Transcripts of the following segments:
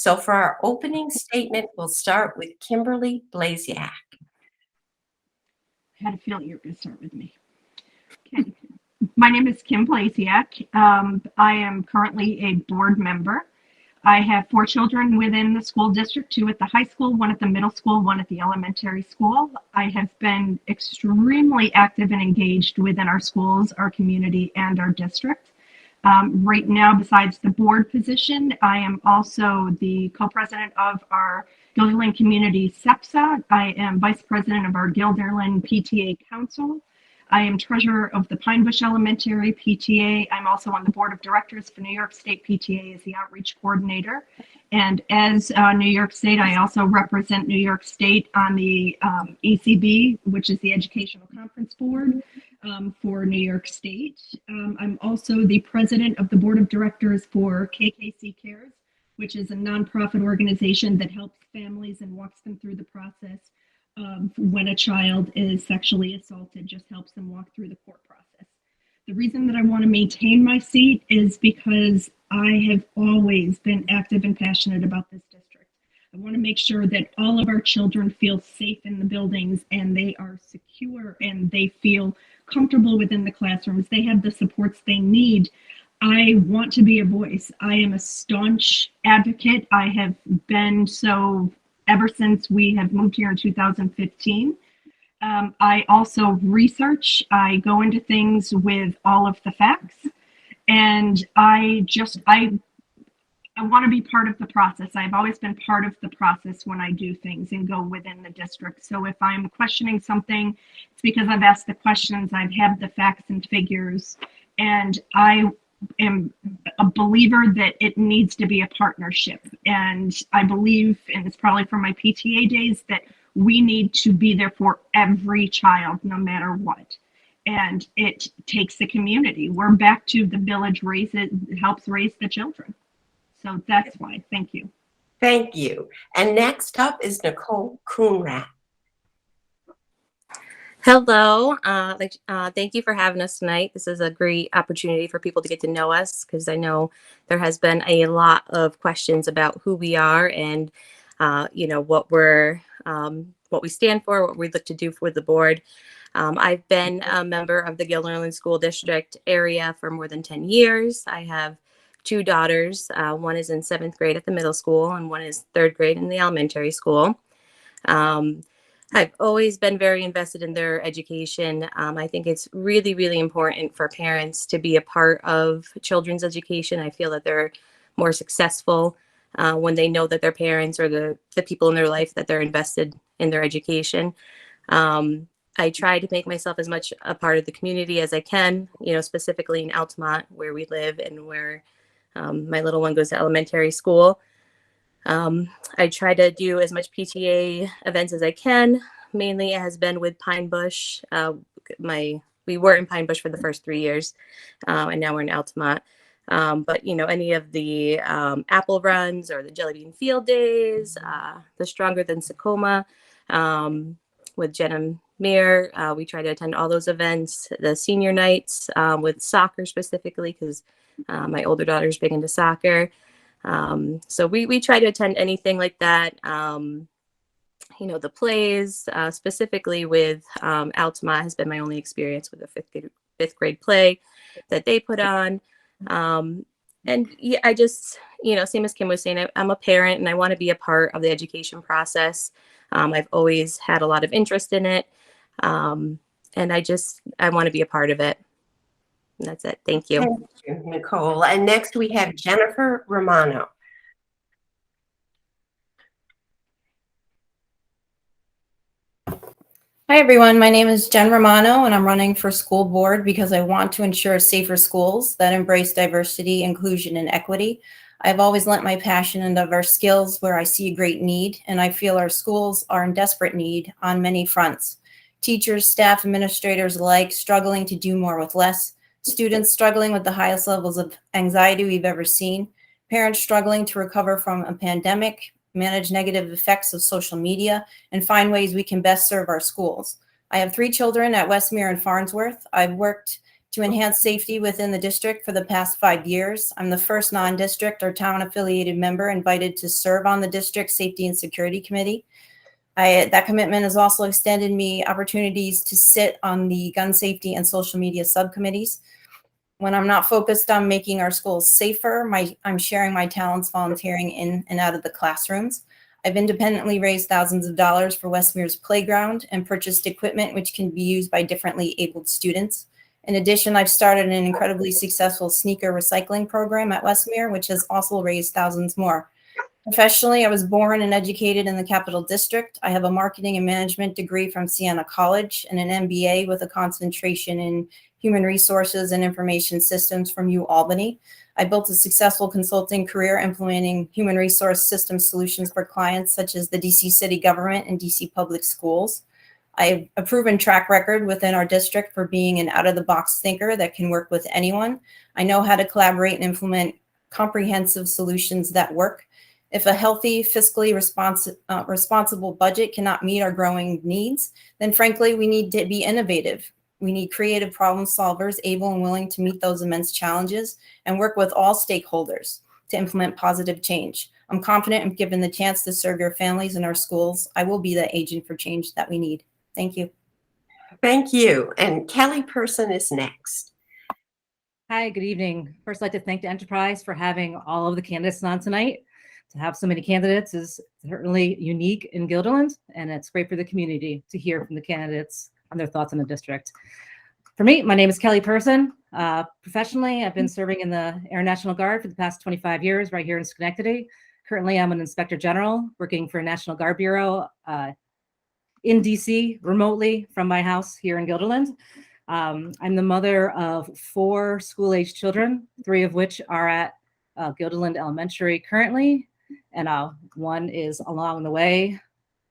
So for our opening statement, we'll start with Kimberly Blasiak. I had a feeling you were going to start with me. Okay. My name is Kim Blasiak. I am currently a board member. I have 4 children within the school district, 2 at the high school, 1 at the middle school, 1 at the elementary school. I have been extremely active and engaged within our schools, our community, and our district. Right now, besides the board position, I am also the co-president of our Guilderland Community SEPSA. I am vice president of our Guilderland PTA Council. I am treasurer of the Pine Bush Elementary PTA. I'm also on the board of directors for New York State PTA as the outreach coordinator. And as New York State, I also represent New York State on the ECB, which is the Educational Conference Board for New York State. I'm also the president of the board of directors for KKC Cares, which is a nonprofit organization that helps families and walks them through the process when a child is sexually assaulted, just helps them walk through the court process. The reason that I want to maintain my seat is because I have always been active and passionate about this district. I want to make sure that all of our children feel safe in the buildings and they are secure and they feel comfortable within the classrooms. They have the supports they need. I want to be a voice. I am a staunch advocate. I have been so ever since we have moved here in 2015. I also research. I go into things with all of the facts, and I want to be part of the process. I've always been part of the process when I do things and go within the district. So if I'm questioning something, it's because I've asked the questions, I've had the facts and figures, and I am a believer that it needs to be a partnership. And I believe, and it's probably from my PTA days, that we need to be there for every child, no matter what. And it takes the community. We're back to the village helps raise the children. So that's why. Thank you. Thank you. And next up is Nicole Coonrat. Hello. Thank you for having us tonight. This is a great opportunity for people to get to know us, because I know there has been a lot of questions about who we are and what we stand for, what we look to do for the board. I've been a member of the Guilderland School District area for more than 10 years. I have 2 daughters. One is in 7th grade at the middle school and one is 3rd grade in the elementary school. I've always been very invested in their education. I think it's really, really important for parents to be a part of children's education. I feel that they're more successful when they know that their parents or the people in their life that they're invested in their education. I try to make myself as much a part of the community as I can, specifically in Altamont, where we live and where my little one goes to elementary school. I try to do as much PTA events as I can. Mainly it has been with Pine Bush. We were in Pine Bush for the first 3 years, and now we're in Altamont. But any of the apple runs or the jelly bean field days, the Stronger Than Tacoma, with Jen and Mir, we try to attend all those events. The senior nights with soccer specifically, because my older daughter is big into soccer. So we try to attend anything like that. The plays, specifically with Altamont has been my only experience with a fifth grade play that they put on. And yeah, I just, same as Kim was saying, I'm a parent and I want to be a part of the education process. I've always had a lot of interest in it. And I want to be a part of it. And that's it. Thank you. Thank you, Nicole. And next we have Jennifer Romano. Hi, everyone. My name is Jen Romano, and I'm running for school board because I want to ensure safer schools that embrace diversity, inclusion, and equity. I've always lent my passion and diverse skills where I see a great need, and I feel our schools are in desperate need on many fronts. Teachers, staff, administrators alike struggling to do more with less, students struggling with the highest levels of anxiety we've ever seen, parents struggling to recover from a pandemic, manage negative effects of social media, and find ways we can best serve our schools. I have 3 children at Westmere and Farnsworth. I've worked to enhance safety within the district for the past 5 years. I'm the first non-district or town-affiliated member invited to serve on the district Safety and Security Committee. That commitment has also extended me opportunities to sit on the gun safety and social media subcommittees. When I'm not focused on making our schools safer, I'm sharing my talents volunteering in and out of the classrooms. I've independently raised thousands of dollars for Westmere's playground and purchased equipment which can be used by differently abled students. In addition, I've started an incredibly successful sneaker recycling program at Westmere, which has also raised thousands more. Professionally, I was born and educated in the Capital District. I have a marketing and management degree from Siena College and an MBA with a concentration in human resources and information systems from UAlbany. I built a successful consulting career implementing human resource system solutions for clients such as the DC City Government and DC Public Schools. I have a proven track record within our district for being an out-of-the-box thinker that can work with anyone. I know how to collaborate and implement comprehensive solutions that work. If a healthy, fiscally responsible budget cannot meet our growing needs, then frankly, we need to be innovative. We need creative problem solvers able and willing to meet those immense challenges and work with all stakeholders to implement positive change. I'm confident if given the chance to serve your families and our schools, I will be the agent for change that we need. Thank you. Thank you. And Kelly Person is next. Hi, good evening. First, I'd like to thank the Enterprise for having all of the candidates on tonight. To have so many candidates is certainly unique in Guilderland, and it's great for the community to hear from the candidates on their thoughts on the district. For me, my name is Kelly Person. Professionally, I've been serving in the Air National Guard for the past 25 years right here in Schenectady. Currently, I'm an Inspector General working for National Guard Bureau in DC remotely from my house here in Guilderland. I'm the mother of 4 school-age children, 3 of which are at Guilderland Elementary currently, and one is along the way,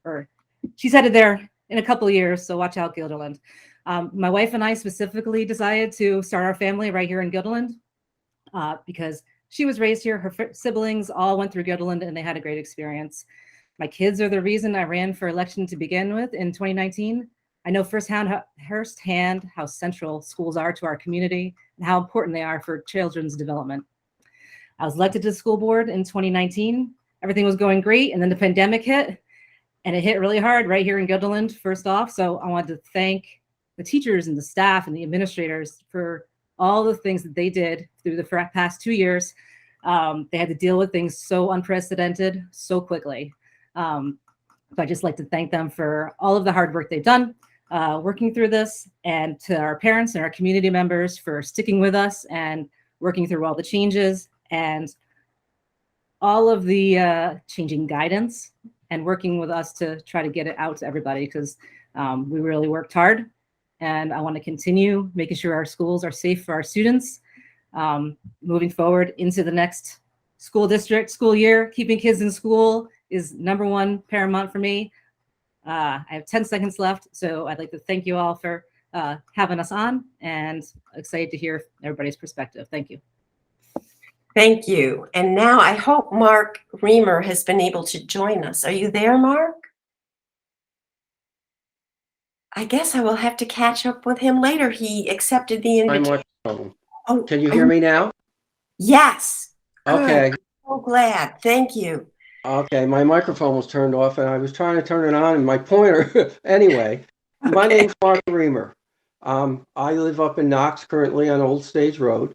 or she's headed there in a couple of years, so watch out, Guilderland. My wife and I specifically decided to start our family right here in Guilderland because she was raised here. Her siblings all went through Guilderland and they had a great experience. My kids are the reason I ran for election to begin with in 2019. I know firsthand how central schools are to our community and how important they are for children's development. I was elected to the school board in 2019. Everything was going great, and then the pandemic hit, and it hit really hard right here in Guilderland, first off. So I wanted to thank the teachers and the staff and the administrators for all the things that they did through the past 2 years. They had to deal with things so unprecedented so quickly. So I'd just like to thank them for all of the hard work they've done working through this, and to our parents and our community members for sticking with us and working through all the changes and all of the changing guidance and working with us to try to get it out to everybody, because we really worked hard. And I want to continue making sure our schools are safe for our students moving forward into the next school district, school year. Keeping kids in school is #1 paramount for me. I have 10 seconds left, so I'd like to thank you all for having us on, and excited to hear everybody's perspective. Thank you. Thank you. And now I hope Mark Reamer has been able to join us. Are you there, Mark? I guess I will have to catch up with him later. He accepted the invitation. Oh, Can you hear me now? Yes. Okay. Good. So glad. Thank you. Okay, my microphone was turned off and I was trying to turn it on and my pointer. Anyway, my name's Mark Reamer. I live up in Knox currently on Old Stage Road.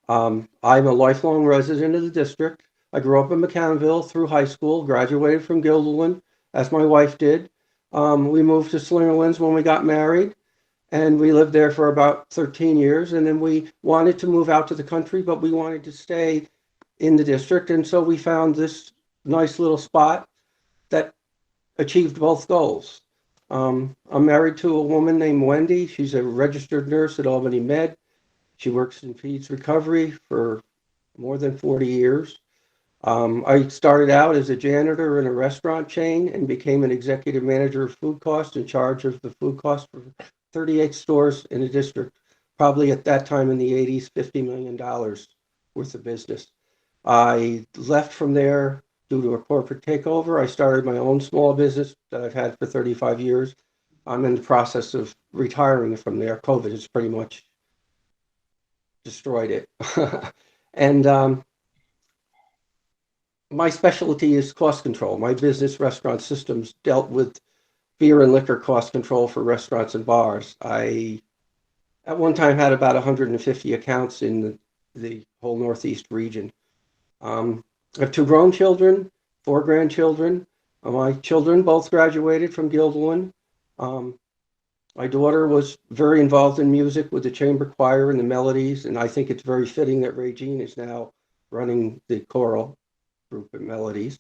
I'm a lifelong resident of the district. I grew up in McCannville through high school, graduated from Guilderland, as my wife did. We moved to Slingerlands when we got married, and we lived there for about 13 years. And then we wanted to move out to the country, but we wanted to stay in the district. And so we found this nice little spot that achieved both goals. I'm married to a woman named Wendy. She's a registered nurse at Albany Med. She works in peds recovery for more than 40 years. I started out as a janitor in a restaurant chain and became an executive manager of food cost, in charge of the food cost for 38 stores in the district, probably at that time in the 80s, $50 million worth of business. I left from there due to a corporate takeover. I started my own small business that I've had for 35 years. I'm in the process of retiring from there. COVID has pretty much destroyed it. And my specialty is cost control. My business, Restaurant Systems, dealt with beer and liquor cost control for restaurants and bars. I, at one time, had about 150 accounts in the whole Northeast region. I have 2 grown children, 4 grandchildren. My children both graduated from Guilderland. My daughter was very involved in music with the chamber choir and the melodies, and I think it's very fitting that Regine is now running the choral group at Melodies.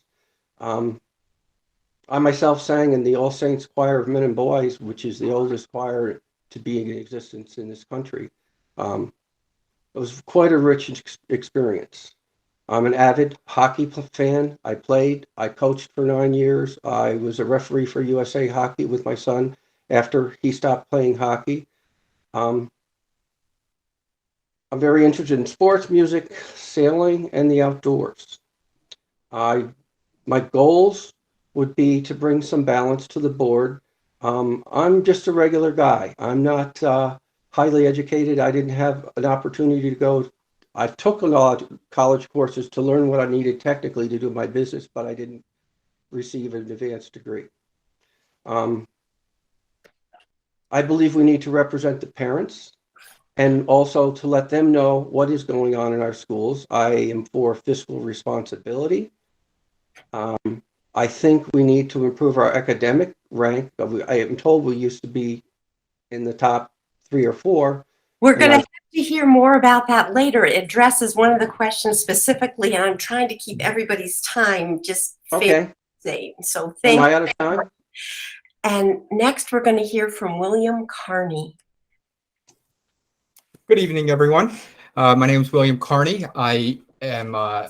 I myself sang in the All Saints Choir of Men and Boys, which is the oldest choir to be in existence in this country. It was quite a rich experience. I'm an avid hockey fan. I coached for 9 years. I was a referee for USA Hockey with my son after he stopped playing hockey. I'm very interested in sports, music, sailing, and the outdoors. My goals would be to bring some balance to the board. I'm just a regular guy. I'm not highly educated. I didn't have an opportunity to go. I took a lot of college courses to learn what I needed technically to do my business, but I didn't receive an advanced degree. I believe we need to represent the parents and also to let them know what is going on in our schools. I am for fiscal responsibility. I think we need to improve our academic rank. I am told we used to be in the top 3 or 4. We're going to have to hear more about that later. It addresses one of the questions specifically, and I'm trying to keep everybody's time just Okay. So Am I out of time? And next we're going to hear from William Carney. Good evening, everyone. My name is William Carney. I'm a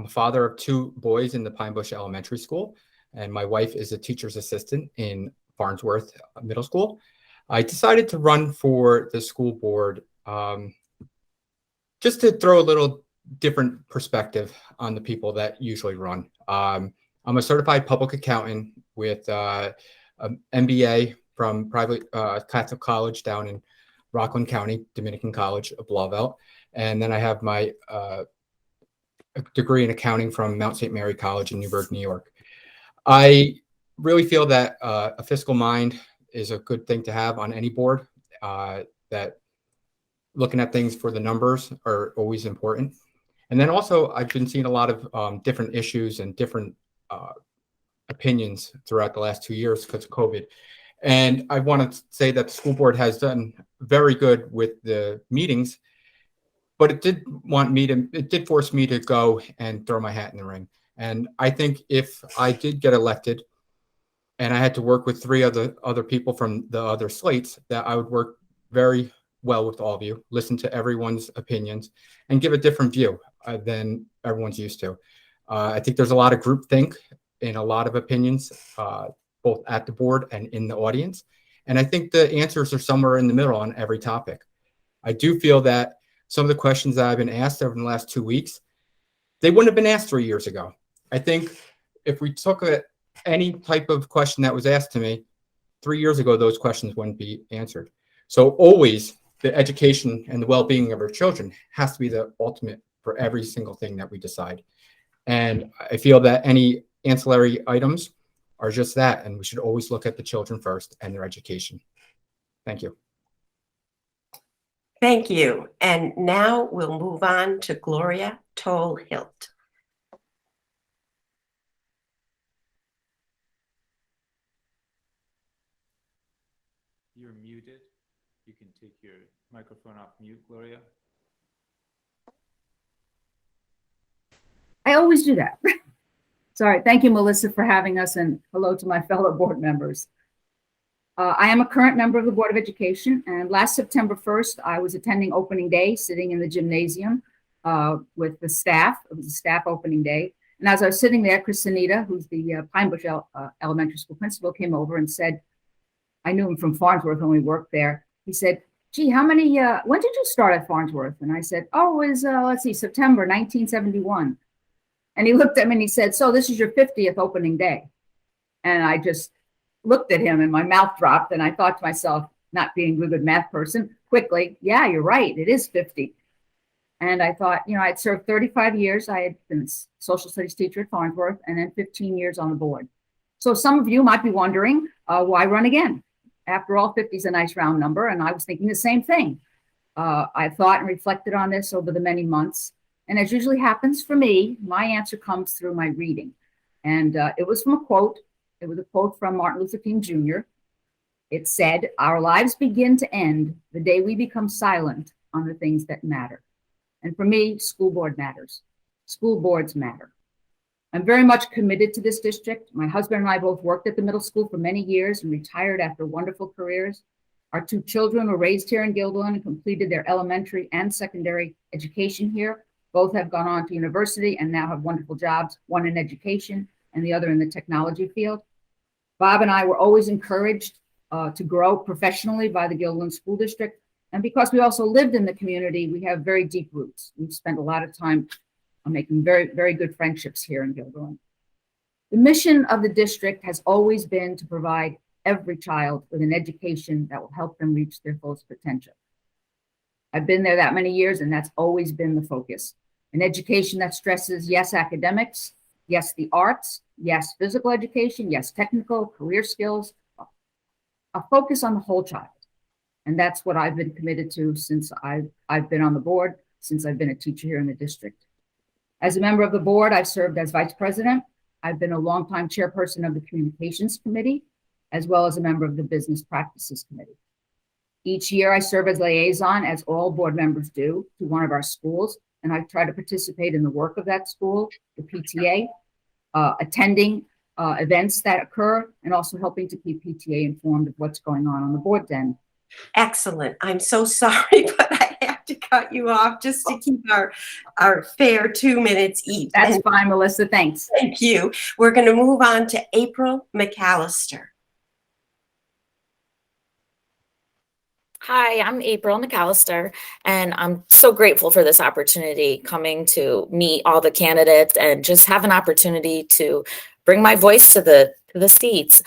father of 2 boys in the Pine Bush Elementary School, and my wife is a teacher's assistant in Farnsworth Middle School. I decided to run for the school board just to throw a little different perspective on the people that usually run. I'm a certified public accountant with an MBA from private Catholic college down in Rockland County, Dominican College of Blauvelt. And then I have my a degree in accounting from Mount St. Mary College in Newburgh, New York. I really feel that a fiscal mind is a good thing to have on any board, that looking at things for the numbers are always important. And then also I've been seeing a lot of different issues and different opinions throughout the last 2 years because of COVID. And I want to say that the school board has done very good with the meetings, but it did force me to go and throw my hat in the ring. And I think if I did get elected and I had to work with 3 other people from the other slates, that I would work very well with all of you, listen to everyone's opinions, and give a different view than everyone's used to. I think there's a lot of groupthink in a lot of opinions, both at the board and in the audience. And I think the answers are somewhere in the middle on every topic. I do feel that some of the questions that I've been asked over the last 2 weeks, they wouldn't have been asked 3 years ago. I think if we took any type of question that was asked to me 3 years ago, those questions wouldn't be answered. So always the education and the well-being of our children has to be the ultimate for every single thing that we decide. And I feel that any ancillary items are just that, and we should always look at the children first and their education. Thank you. Thank you. And now we'll move on to Gloria Toll-Hilt. You're muted. You can take your microphone off mute, Gloria. I always do that. Sorry. Thank you, Melissa, for having us, and hello to my fellow board members. I am a current member of the Board of Education, and last September 1st, I was attending opening day, sitting in the gymnasium with the staff. It was a staff opening day. And as I was sitting there, Christinita, who's the Pine Bush Elementary School principal, came over and said, I knew him from Farnsworth when we worked there. He said, gee, when did you start at Farnsworth? And I said, oh, it was, let's see, September 1971. And he looked at me and he said, so this is your 50th opening day. And I just looked at him and my mouth dropped. And I thought to myself, not being a good math person, quickly, yeah, you're right, it is 50. And I thought, I'd served 35 years. I had been a social studies teacher at Farnsworth and then 15 years on the board. So some of you might be wondering, why run again? After all, 50 is a nice round number, and I was thinking the same thing. I thought and reflected on this over the many months. And as usually happens for me, my answer comes through my reading. And it was from a quote. It was a quote from Martin Luther King Jr. It said, "Our lives begin to end the day we become silent on the things that matter." And for me, school board matters. School boards matter. I'm very much committed to this district. My husband and I both worked at the middle school for many years and retired after wonderful careers. Our 2 children were raised here in Guilderland and completed their elementary and secondary education here. Both have gone on to university and now have wonderful jobs, one in education and the other in the technology field. Bob and I were always encouraged to grow professionally by the Guilderland School District. And because we also lived in the community, we have very deep roots. We've spent a lot of time making very, very good friendships here in Guilderland. The mission of the district has always been to provide every child with an education that will help them reach their fullest potential. I've been there that many years, and that's always been the focus. An education that stresses, yes, academics, yes, the arts, yes, physical education, yes, technical, career skills, a focus on the whole child. And that's what I've been committed to since I've been on the board, since I've been a teacher here in the district. As a member of the board, I've served as vice president. I've been a longtime chairperson of the communications committee, as well as a member of the business practices committee. Each year I serve as liaison, as all board members do, to one of our schools, and I try to participate in the work of that school, the PTA, attending events that occur, and also helping to keep PTA informed of what's going on the board then. Excellent. I'm so sorry, but I have to cut you off just to keep our fair 2 minutes each. That's And fine, Melissa, thanks. thank you. We're going to move on to April McAllister. Hi, I'm April McAllister, and I'm so grateful for this opportunity coming to meet all the candidates and just have an opportunity to bring my voice to the seats.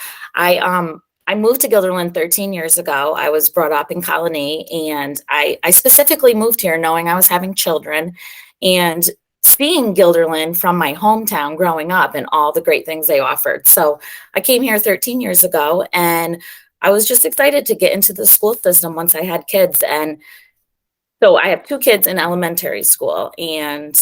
I moved to Guilderland 13 years ago. I was brought up in Colony, and I specifically moved here knowing I was having children and seeing Guilderland from my hometown growing up and all the great things they offered. So I came here 13 years ago, and I was just excited to get into the school system once I had kids. And so I have 2 kids in elementary school, and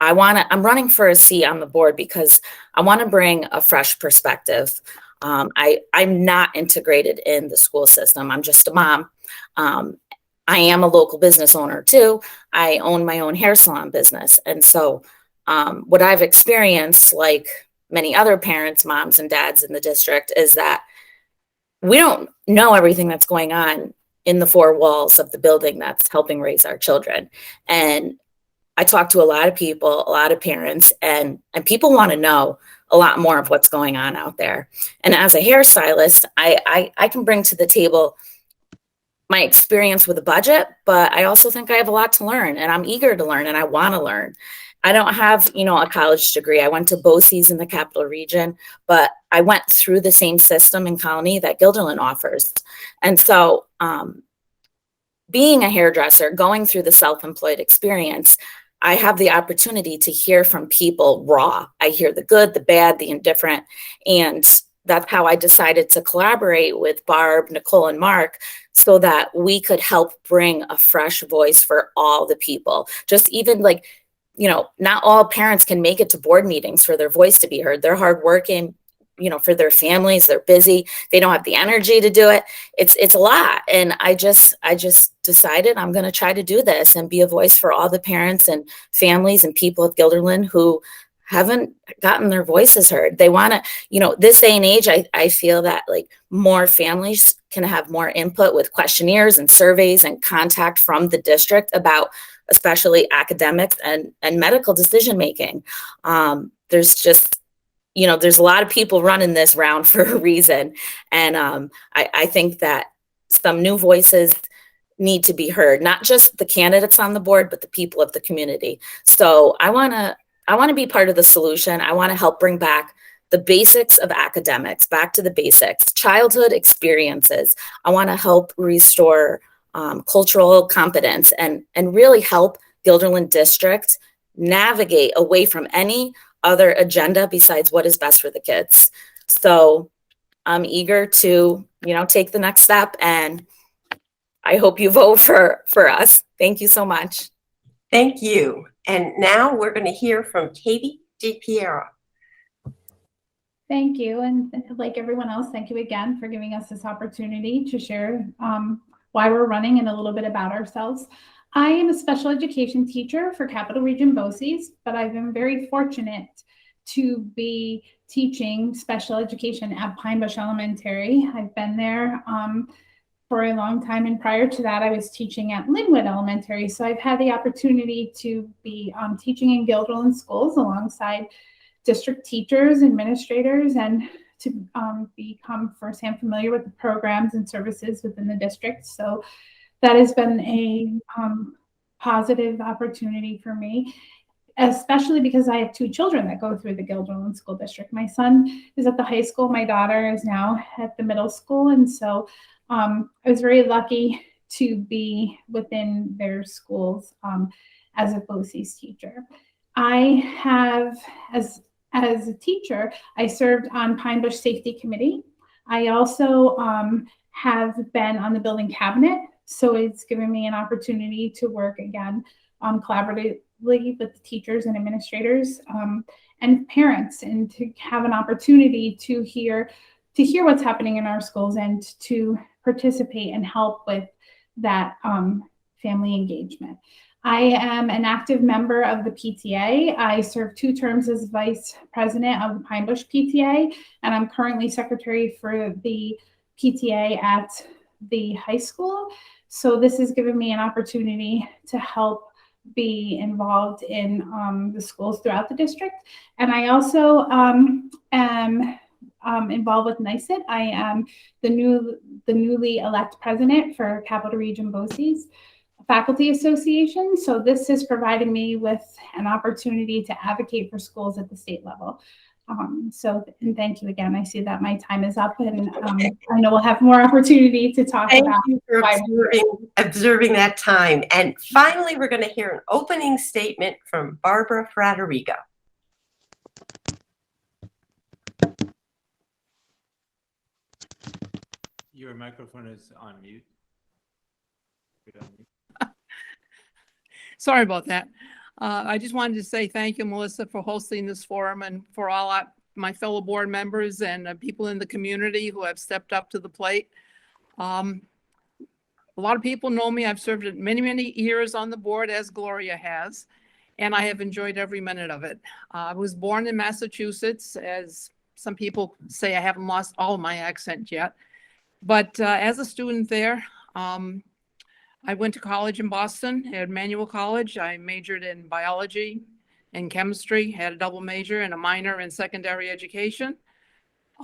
I'm running for a seat on the board because I want to bring a fresh perspective. I'm not integrated in the school system. I'm just a mom. I am a local business owner too. I own my own hair salon business. And so what I've experienced, like many other parents, moms and dads in the district, is that we don't know everything that's going on in the 4 walls of the building that's helping raise our children. And I talk to a lot of people, a lot of parents, and people want to know a lot more of what's going on out there. And as a hairstylist, I can bring to the table my experience with a budget, but I also think I have a lot to learn, and I'm eager to learn, and I want to learn. I don't have, a college degree. I went to BOCES in the Capital Region, but I went through the same system in Colony that Guilderland offers. And so being a hairdresser, going through the self-employed experience, I have the opportunity to hear from people raw. I hear the good, the bad, the indifferent. And that's how I decided to collaborate with Barb, Nicole, and Mark so that we could help bring a fresh voice for all the people. Just even not all parents can make it to board meetings for their voice to be heard. They're hardworking, for their families, they're busy. They don't have the energy to do it. It's a lot. And I just decided I'm going to try to do this and be a voice for all the parents and families and people of Guilderland who haven't gotten their voices heard. They want to, this day and age, I feel that more families can have more input with questionnaires and surveys and contact from the district about especially academics and medical decision making. There's just, there's a lot of people running this round for a reason. And I think that some new voices need to be heard, not just the candidates on the board, but the people of the community. So I want to be part of the solution. I want to help bring back the basics of academics, back to the basics, childhood experiences. I want to help restore cultural competence, and really help Guilderland District navigate away from any other agenda besides what is best for the kids. So I'm eager to, take the next step, and I hope you vote for us. Thank you so much. Thank you. And now we're going to hear from Katie DiPiero. Thank you. And like everyone else, thank you again for giving us this opportunity to share why we're running and a little bit about ourselves. I am a special education teacher for Capital Region BOCES, but I've been very fortunate to be teaching special education at Pine Bush Elementary. I've been there for a long time, and prior to that I was teaching at Linwood Elementary. So I've had the opportunity to be teaching in Guilderland schools alongside district teachers, administrators, and to become firsthand familiar with the programs and services within the district. So that has been a positive opportunity for me, especially because I have two children that go through the Guilderland School District. My son is at the high school. My daughter is now at the middle school. And so I was very lucky to be within their schools as a BOCES teacher. I have, as a teacher, I served on Pine Bush Safety Committee. I also have been on the building cabinet. So it's given me an opportunity to work again collaboratively with the teachers and administrators and parents, and to have an opportunity to hear what's happening in our schools and to participate and help with that family engagement. I am an active member of the PTA. I served 2 terms as vice president of the Pine Bush PTA, and I'm currently secretary for the PTA at the high school. So this has given me an opportunity to help be involved in the schools throughout the district. And I also am involved with NICET. I am the newly elected president for Capital Region BOCES Faculty Association. So this has provided me with an opportunity to advocate for schools at the state level. And thank you again. I see that my time is up, and I know we'll have more opportunity to talk about. Thank you for observing that time. And finally, we're going to hear an opening statement from Barbara Fratterigo. Your microphone is on mute. Sorry about that. I just wanted to say thank you, Melissa, for hosting this forum, and for all my fellow board members and people in the community who have stepped up to the plate. A lot of people know me. I've served many, many years on the board, as Gloria has, and I have enjoyed every minute of it. I was born in Massachusetts. As some people say, I haven't lost all of my accent yet. But as a student there, I went to college in Boston at Emmanuel College. I majored in biology and chemistry, had a double major and a minor in secondary education.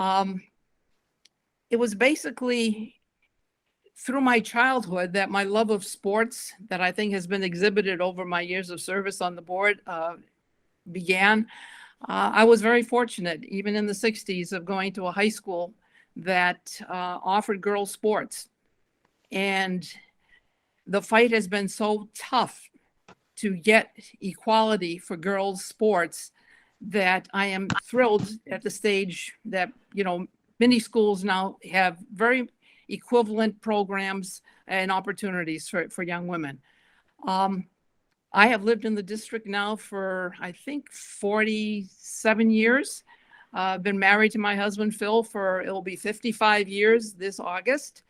It was basically through my childhood that my love of sports, that I think has been exhibited over my years of service on the board, began. I was very fortunate, even in the 60s, of going to a high school that offered girls sports. And the fight has been so tough to get equality for girls' sports that I am thrilled at the stage that, many schools now have very equivalent programs and opportunities for young women. I have lived in the district now for, I think, 47 years. I've been married to my husband, Phil, it'll be 55 years this August.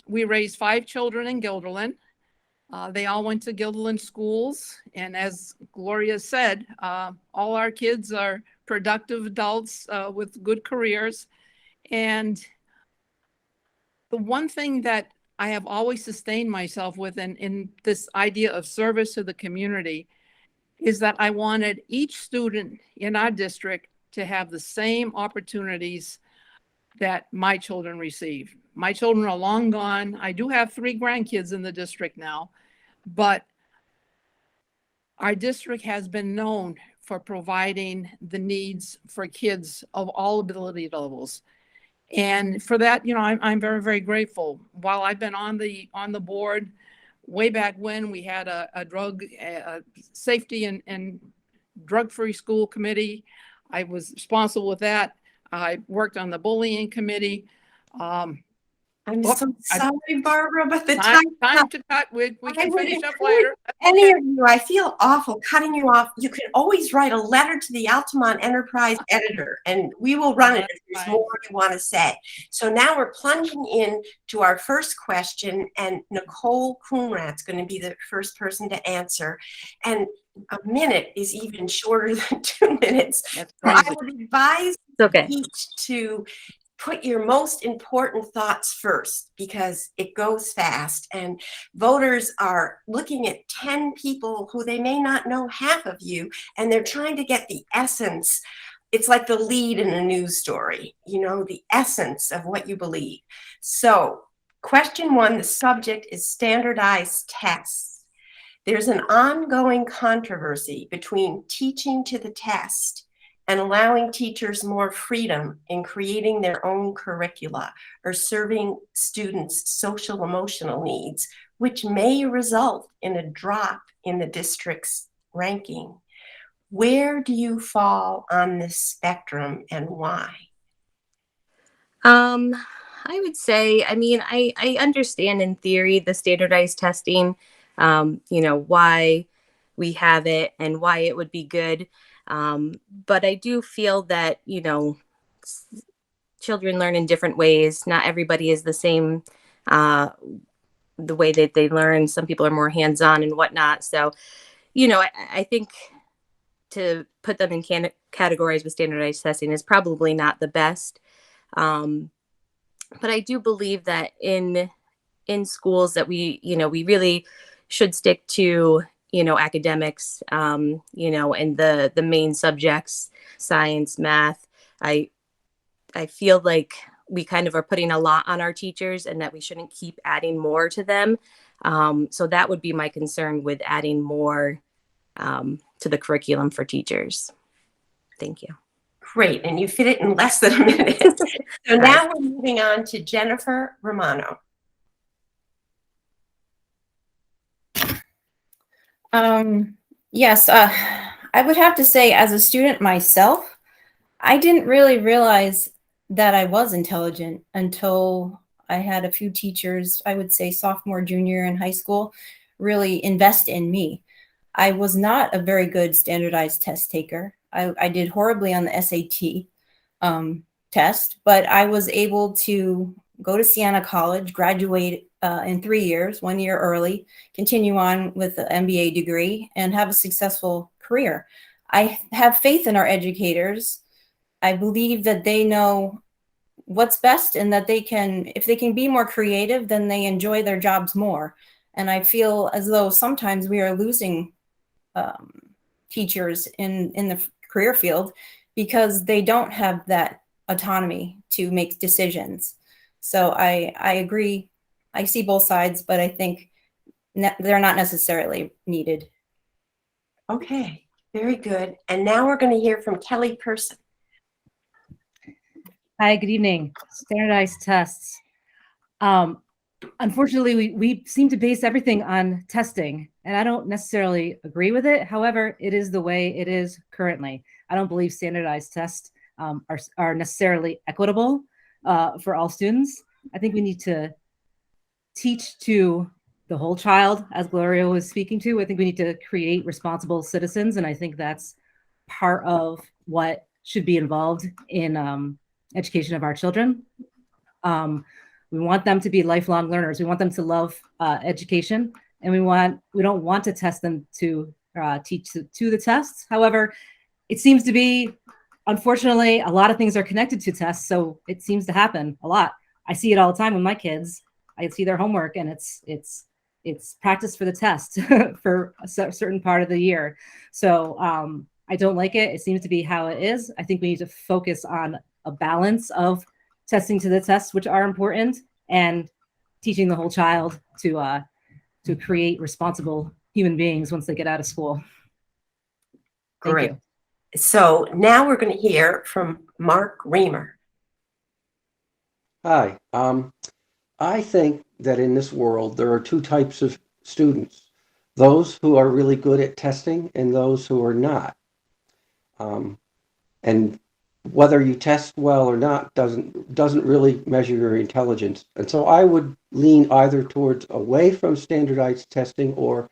We raised 5 children in Guilderland. They all went to Guilderland schools. And as Gloria said, all our kids are productive adults with good careers. And the one thing that I have always sustained myself with in this idea of service to the community is that I wanted each student in our district to have the same opportunities that my children receive. My children are long gone. I do have 3 grandkids in the district now, but our district has been known for providing the needs for kids of all ability levels. And for that, I'm very, very grateful. While I've been on the board, way back when we had a drug safety and drug-free school committee, I was responsible with that. I worked on the bullying committee. I'm so sorry, Barbara, but the time time to cut. We I can would finish up encourage later. any of you, I feel awful cutting you off. You can always write a letter to the Altamont Enterprise editor, and we will run it if there's more you want to say. So now we're plunging in to our first question, and Nicole Coonrat's going to be the first person to answer. And a minute is even shorter than 2 minutes. That's So I crazy. would advise It's okay. each to put your most important thoughts first, because it goes fast and voters are looking at 10 people who they may not know half of you, and they're trying to get the essence. It's like the lead in a news story, the essence of what you believe. So question 1, the subject is standardized tests. There's an ongoing controversy between teaching to the test and allowing teachers more freedom in creating their own curricula or serving students' social emotional needs, which may result in a drop in the district's ranking. Where do you fall on this spectrum and why? I would say, I understand in theory the standardized testing, why we have it and why it would be good. But I do feel that, children learn in different ways. Not everybody is the same, the way that they learn. Some people are more hands-on and whatnot. So, I think to put them in categories with standardized testing is probably not the best. But I do believe that in schools that we really should stick to, academics, and the main subjects, science, math. I feel like we kind of are putting a lot on our teachers and that we shouldn't keep adding more to them. So that would be my concern with adding more to the curriculum for teachers. Thank you. Great, and you fit it in less than a minute. So now we're moving on to Jennifer Romano. Yes, I would have to say, as a student myself, I didn't really realize that I was intelligent until I had a few teachers, I would say sophomore, junior in high school, really invest in me. I was not a very good standardized test taker. I did horribly on the SAT test, but I was able to go to Siena College, graduate in 3 years, 1 year early, continue on with the MBA degree, and have a successful career. I have faith in our educators. I believe that they know what's best and that they can, if they can be more creative, then they enjoy their jobs more. And I feel as though sometimes we are losing teachers in the career field because they don't have that autonomy to make decisions. So I agree. I see both sides, but I think they're not necessarily needed. Okay, very good. And now we're going to hear from Kelly Person. Hi, good evening. Standardized tests. Unfortunately, we seem to base everything on testing, and I don't necessarily agree with it. However, it is the way it is currently. I don't believe standardized tests are necessarily equitable for all students. I think we need to teach to the whole child, as Gloria was speaking to. I think we need to create responsible citizens, and I think that's part of what should be involved in education of our children. We want them to be lifelong learners. We want them to love education, and we don't want to test them to teach to the tests. However, it seems to be, unfortunately, a lot of things are connected to tests, so it seems to happen a lot. I see it all the time with my kids. I see their homework, and it's practice for the test for a certain part of the year. So I don't like it. It seems to be how it is. I think we need to focus on a balance of testing to the tests, which are important, and teaching the whole child to create responsible human beings once they get out of school. Great. You. So now we're going to hear from Mark Reamer. Hi. I think that in this world, there are two types of students, those who are really good at testing and those who are not. And whether you test well or not doesn't really measure your intelligence. And so I would lean either towards away from standardized testing or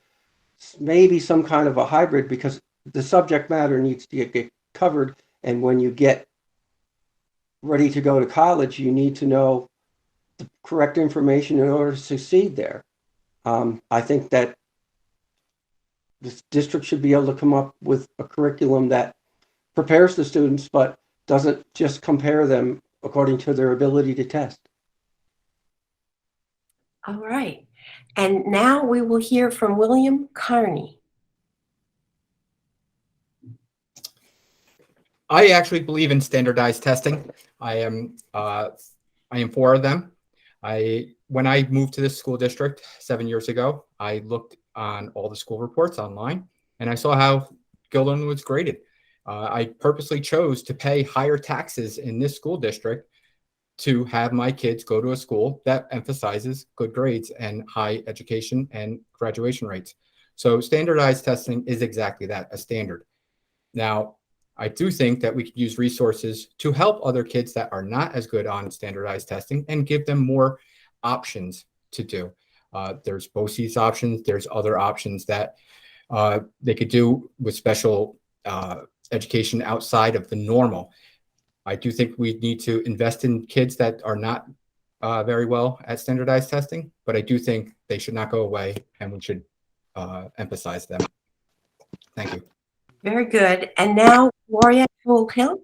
maybe some kind of a hybrid, because the subject matter needs to get covered. And when you get ready to go to college, you need to know the correct information in order to succeed there. I think that this district should be able to come up with a curriculum that prepares the students, but doesn't just compare them according to their ability to test. All right. And now we will hear from William Carney. I actually believe in standardized testing. I am for them. When I moved to this school district 7 years ago, I looked on all the school reports online and I saw how Guilderland was graded. I purposely chose to pay higher taxes in this school district to have my kids go to a school that emphasizes good grades and high education and graduation rates. So standardized testing is exactly that, a standard. Now, I do think that we could use resources to help other kids that are not as good on standardized testing and give them more options to do. There's BOCES options. There's other options that they could do with special education outside of the normal. I do think we need to invest in kids that are not very well at standardized testing, but I do think they should not go away and we should emphasize them. Thank you. Very good. And now, Gloria Hill.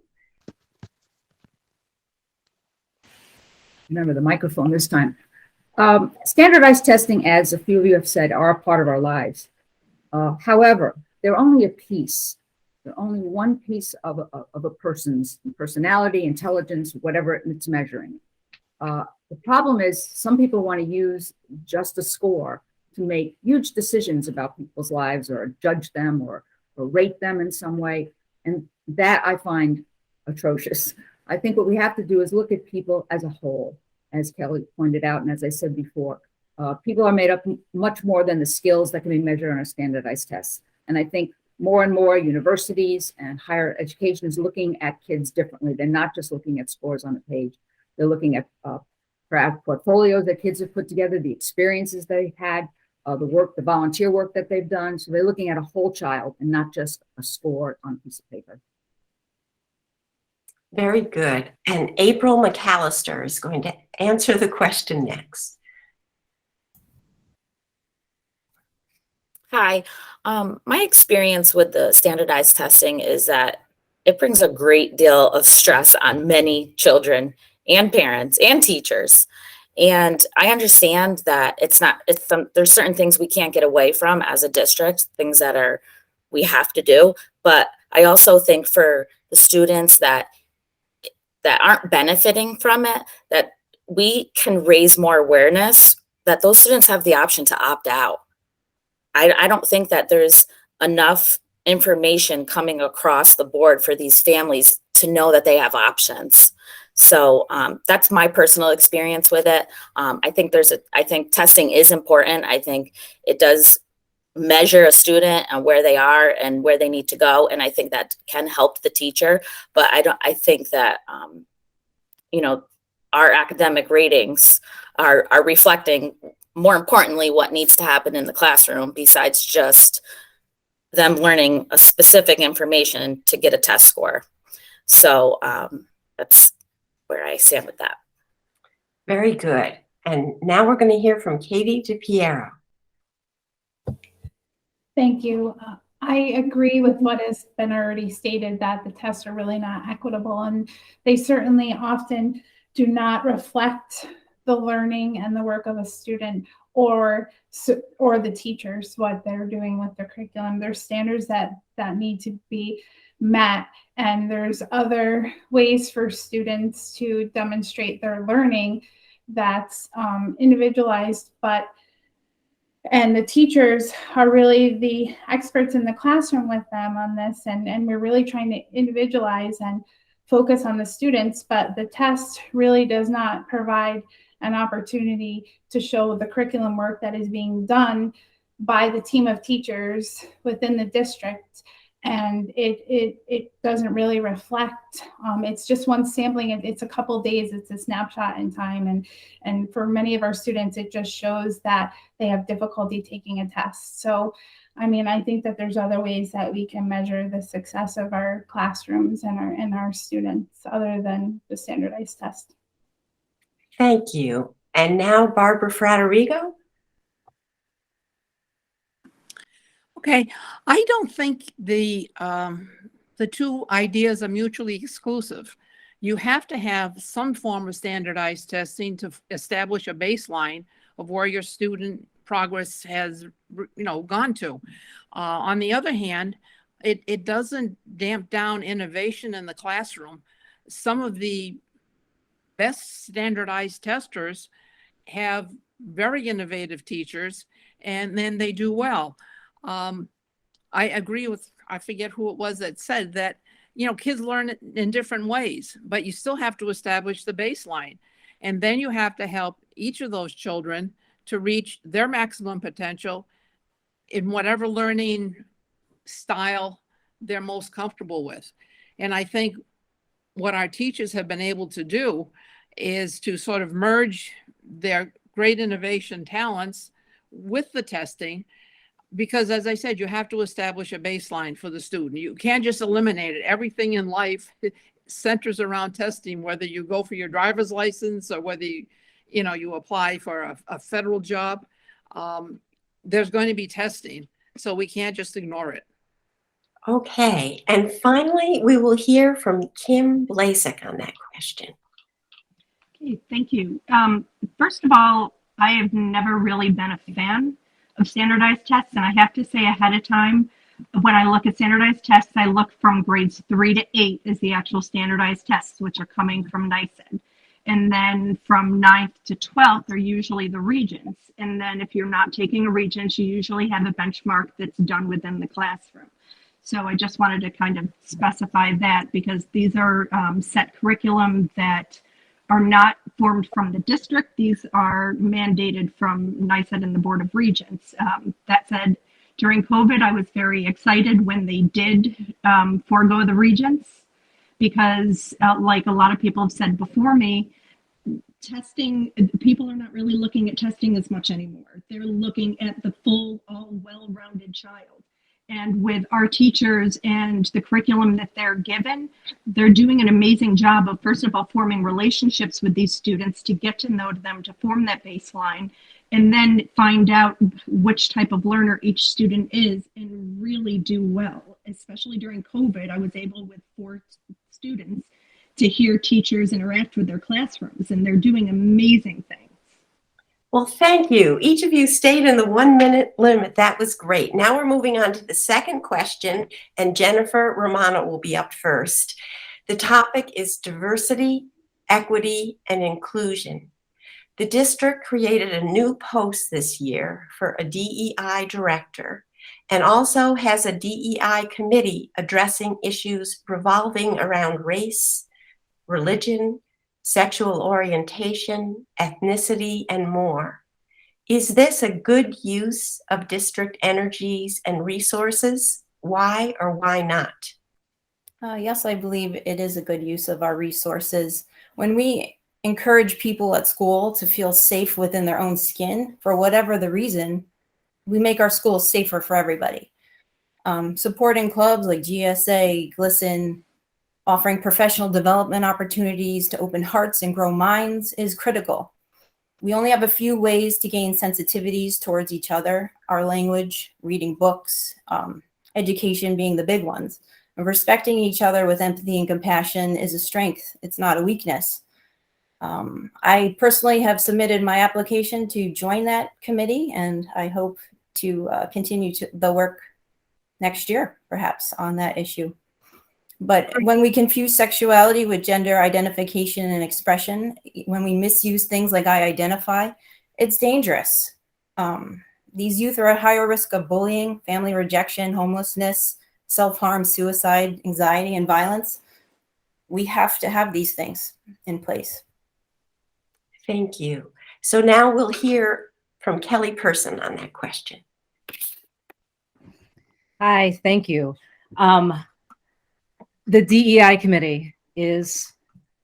Remember the microphone this time. Standardized testing, as a few of you have said, are a part of our lives. However, they're only a piece. They're only one piece of a person's personality, intelligence, whatever it's measuring. The problem is some people want to use just a score to make huge decisions about people's lives or judge them or rate them in some way. And that I find atrocious. I think what we have to do is look at people as a whole, as Kelly pointed out, and as I said before. People are made up much more than the skills that can be measured on a standardized test. And I think more and more universities and higher education is looking at kids differently. They're not just looking at scores on a page. They're looking at portfolios that kids have put together, the experiences they've had, the work, the volunteer work that they've done. So they're looking at a whole child and not just a score on a piece of paper. Very good. And April McAllister is going to answer the question next. Hi. My experience with the standardized testing is that it brings a great deal of stress on many children and parents and teachers. And I understand that there's certain things we can't get away from as a district, things that we have to do. But I also think for the students that aren't benefiting from it, that we can raise more awareness that those students have the option to opt out. I don't think that there's enough information coming across the board for these families to know that they have options. So that's my personal experience with it. I think testing is important. I think it does measure a student and where they are and where they need to go. And I think that can help the teacher. But I think that, our academic ratings are reflecting, more importantly, what needs to happen in the classroom besides just them learning a specific information to get a test score. So that's where I stand with that. Very good. And now we're going to hear from Katie DiPiero. Thank you. I agree with what has been already stated, that the tests are really not equitable, and they certainly often do not reflect the learning and the work of a student or the teachers, what they're doing with their curriculum. There's standards that need to be met, and there's other ways for students to demonstrate their learning that's individualized, and the teachers are really the experts in the classroom with them on this, and we're really trying to individualize and focus on the students, but the test really does not provide an opportunity to show the curriculum work that is being done by the team of teachers within the district. And it doesn't really reflect. It's just one sampling. It's a couple days. It's a snapshot in time. And for many of our students, it just shows that they have difficulty taking a test. So, I mean, I think that there's other ways that we can measure the success of our classrooms and our students other than the standardized test. Thank you. And now Barbara Fratterigo. Okay, I don't think the two ideas are mutually exclusive. You have to have some form of standardized testing to establish a baseline of where your student progress has, gone to. On the other hand, it doesn't damp down innovation in the classroom. Some of the best standardized testers have very innovative teachers, and then they do well. I agree with, I forget who it was that said that, kids learn in different ways, but you still have to establish the baseline. And then you have to help each of those children to reach their maximum potential in whatever learning style they're most comfortable with. And I think what our teachers have been able to do is to sort of merge their great innovation talents with the testing, because as I said, you have to establish a baseline for the student. You can't just eliminate it. Everything in life centers around testing, whether you go for your driver's license or whether you apply for a federal job. There's going to be testing, so we can't just ignore it. Okay, and finally, we will hear from Kim Blasek on that question. Okay, thank you. First of all, I have never really been a fan of standardized tests, and I have to say ahead of time, when I look at standardized tests, I look from grades 3 to 8 as the actual standardized tests, which are coming from NYSED. And then from 9th to 12th are usually the regions. And then if you're not taking a regents, you usually have a benchmark that's done within the classroom. So I just wanted to kind of specify that, because these are set curriculum that are not formed from the district. These are mandated from NYSED and the Board of Regents. That said, during COVID, I was very excited when they did forego the regents, because like a lot of people have said before me, testing, people are not really looking at testing as much anymore. They're looking at the full, all well-rounded child. And with our teachers and the curriculum that they're given, they're doing an amazing job of, first of all, forming relationships with these students to get to know them, to form that baseline, and then find out which type of learner each student is and really do well. Especially during COVID, I was able with 4 students to hear teachers interact with their classrooms, and they're doing amazing things. Well, thank you. Each of you stayed in the 1-minute limit. That was great. Now we're moving on to the second question, and Jennifer Romano will be up first. The topic is diversity, equity, and inclusion. The district created a new post this year for a DEI director, and also has a DEI committee addressing issues revolving around race, religion, sexual orientation, ethnicity, and more. Is this a good use of district energies and resources? Why or why not? Yes, I believe it is a good use of our resources. When we encourage people at school to feel safe within their own skin, for whatever the reason, we make our schools safer for everybody. Supporting clubs like GSA, GLSEN, offering professional development opportunities to open hearts and grow minds is critical. We only have a few ways to gain sensitivities towards each other: our language, reading books, education being the big ones. And respecting each other with empathy and compassion is a strength. It's not a weakness. I personally have submitted my application to join that committee, and I hope to continue the work next year, perhaps, on that issue. But when we confuse sexuality with gender identification and expression, when we misuse things like I identify, it's dangerous. These youth are at higher risk of bullying, family rejection, homelessness, self-harm, suicide, anxiety, and violence. we have to have these things in place. Thank you. So now we'll hear from Kelly Person on that question. Hi, thank you. The DEI committee is,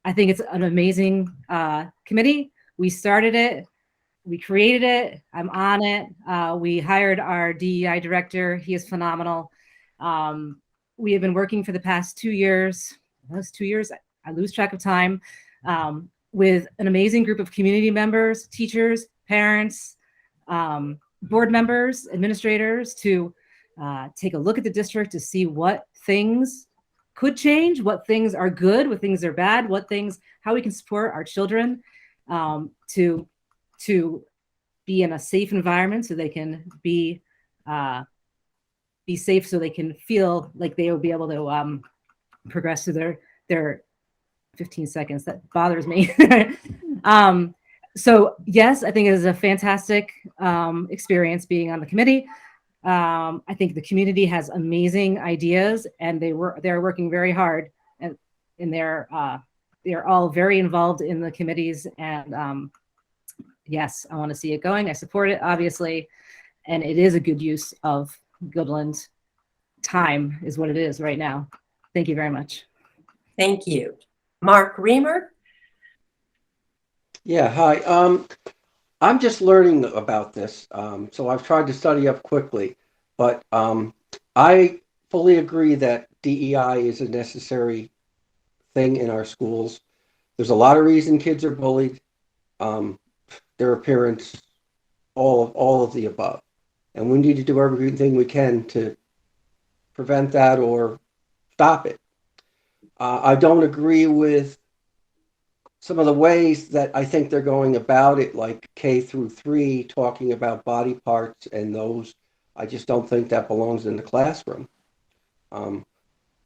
I think it's an amazing committee. We started it, we created it, I'm on it. We hired our DEI director, he is phenomenal. We have been working for the past 2 years, those 2 years, I lose track of time, with an amazing group of community members, teachers, parents, board members, administrators to take a look at the district to see what things could change, what things are good, what things are bad, how we can support our children to be in a safe environment so they can be safe, so they can feel like they will be able to progress to their 15 seconds. That bothers me. So yes, I think it is a fantastic experience being on the committee. I think the community has amazing ideas, and they're working very hard, and they're all very involved in the committees. And yes, I want to see it going. I support it, obviously, and it is a good use of Guilderland time, is what it is right now. Thank you very much. Thank you. Mark Reamer? Yeah, hi. I'm just learning about this, so I've tried to study up quickly, but I fully agree that DEI is a necessary thing in our schools. There's a lot of reason kids are bullied, their appearance, all of the above, and we need to do everything we can to prevent that or stop it. I don't agree with some of the ways that I think they're going about it, like K-3, talking about body parts and those. I just don't think that belongs in the classroom. I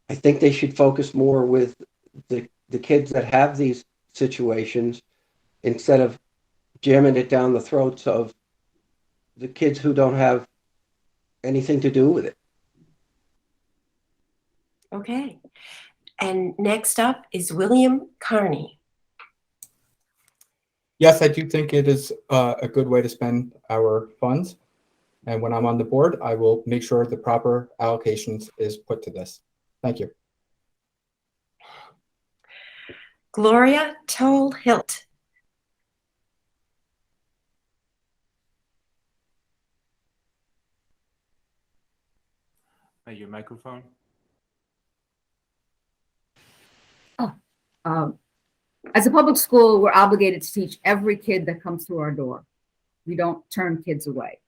think they should focus more with the kids that have these situations instead of jamming it down the throats of the kids who don't have anything to do with it. Okay. And next up is William Carney. Yes, I do think it is a good way to spend our funds. And when I'm on the board, I will make sure the proper allocations is put to this. Thank you. Gloria Toll-Hilt. Your microphone. As a public school, we're obligated to teach every kid that comes through our door. We don't turn kids away.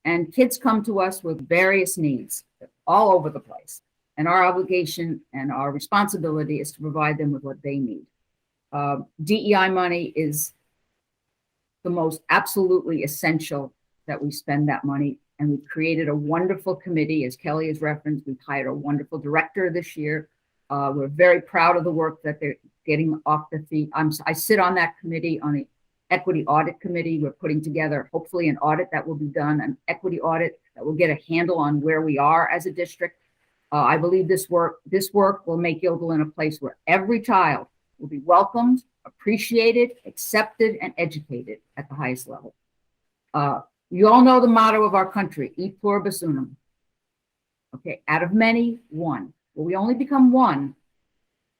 And kids come to us with various needs all over the place. And our obligation and our responsibility is to provide them with what they need. DEI money is the most absolutely essential that we spend that money. And we've created a wonderful committee, as Kelly has referenced. We've hired a wonderful director this year. We're very proud of the work that they're getting off their feet. I sit on that committee, on the equity audit committee. We're putting together, hopefully, an audit that will be done, an equity audit that will get a handle on where we are as a district. I believe this work will make Guilderland a place where every child will be welcomed, appreciated, accepted, and educated at the highest level. You all know the motto of our country, E pluribus unum. Okay, out of many, one. Well, we only become one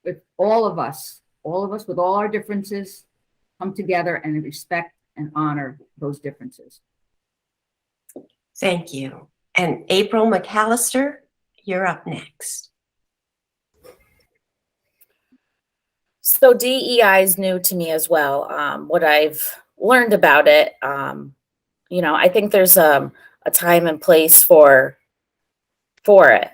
if all of us with all our differences come together and respect and honor those differences. Thank you. And April McAllister, you're up next. So DEI is new to me as well. What I've learned about it, I think there's a time and place for it.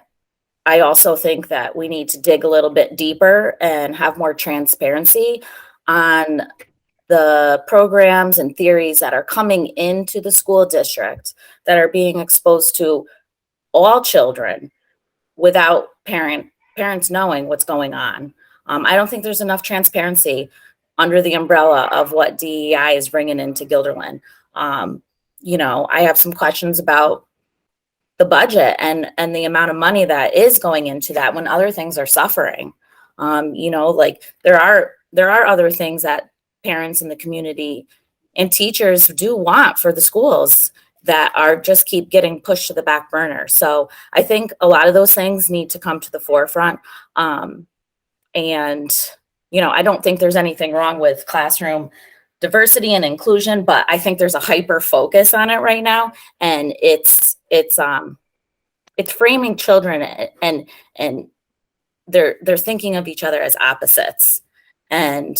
I also think that we need to dig a little bit deeper and have more transparency on the programs and theories that are coming into the school district that are being exposed to all children without parents knowing what's going on. I don't think there's enough transparency under the umbrella of what DEI is bringing into Guilderland. I have some questions about the budget and the amount of money that is going into that when other things are suffering. Like there are other things that parents in the community and teachers do want for the schools that are just keep getting pushed to the back burner. So I think a lot of those things need to come to the forefront. I don't think there's anything wrong with classroom diversity and inclusion, but I think there's a hyper focus on it right now, and it's framing children and they're thinking of each other as opposites. And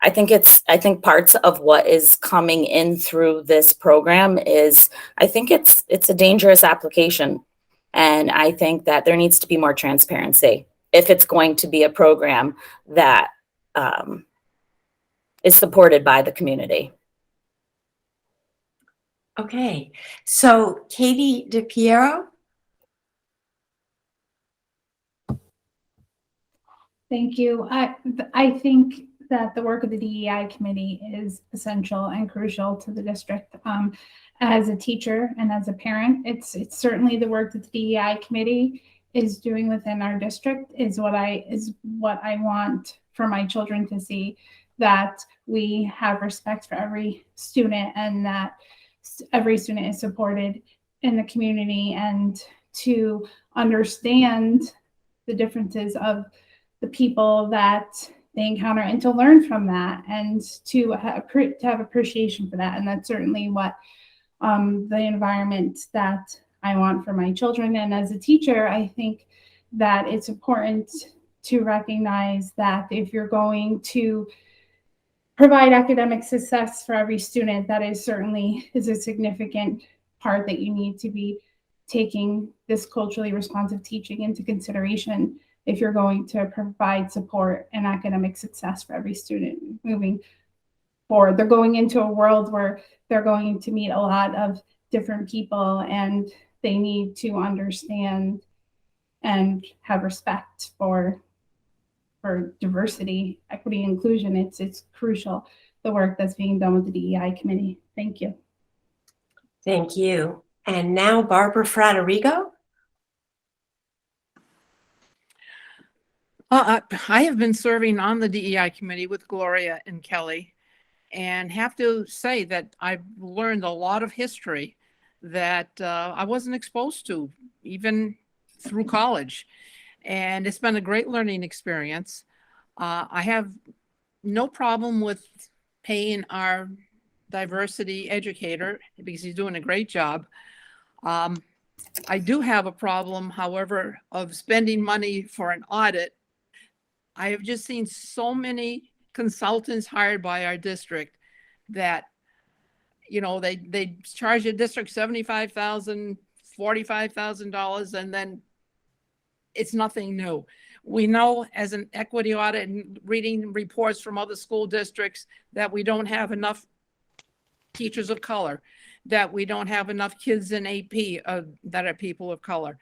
I think parts of what is coming in through this program is, I think it's a dangerous application. And I think that there needs to be more transparency if it's going to be a program that is supported by the community. Okay, so Katie DePiero. Thank you. I think that the work of the DEI committee is essential and crucial to the district. As a teacher and as a parent, it's certainly the work that the DEI committee is doing within our district is what I want for my children to see, that we have respect for every student and that every student is supported in the community, and to understand the differences of the people that they encounter and to learn from that and to have appreciation for that. And that's certainly what the environment that I want for my children. And as a teacher, I think that it's important to recognize that if you're going to provide academic success for every student, that is a significant part that you need to be taking this culturally responsive teaching into consideration if you're going to provide support and academic success for every student moving forward. They're going into a world where they're going to meet a lot of different people, and they need to understand and have respect for diversity, equity, inclusion. It's crucial, the work that's being done with the DEI committee. Thank you. Thank you. And now Barbara Fratterigo. I have been serving on the DEI committee with Gloria and Kelly, and have to say that I've learned a lot of history that I wasn't exposed to, even through college. And it's been a great learning experience. I have no problem with paying our diversity educator because he's doing a great job. I do have a problem, however, of spending money for an audit. I have just seen so many consultants hired by our district that, they charge the district $75,000, $45,000, and then it's nothing new. We know as an equity audit and reading reports from other school districts that we don't have enough teachers of color, that we don't have enough kids in AP that are people of color.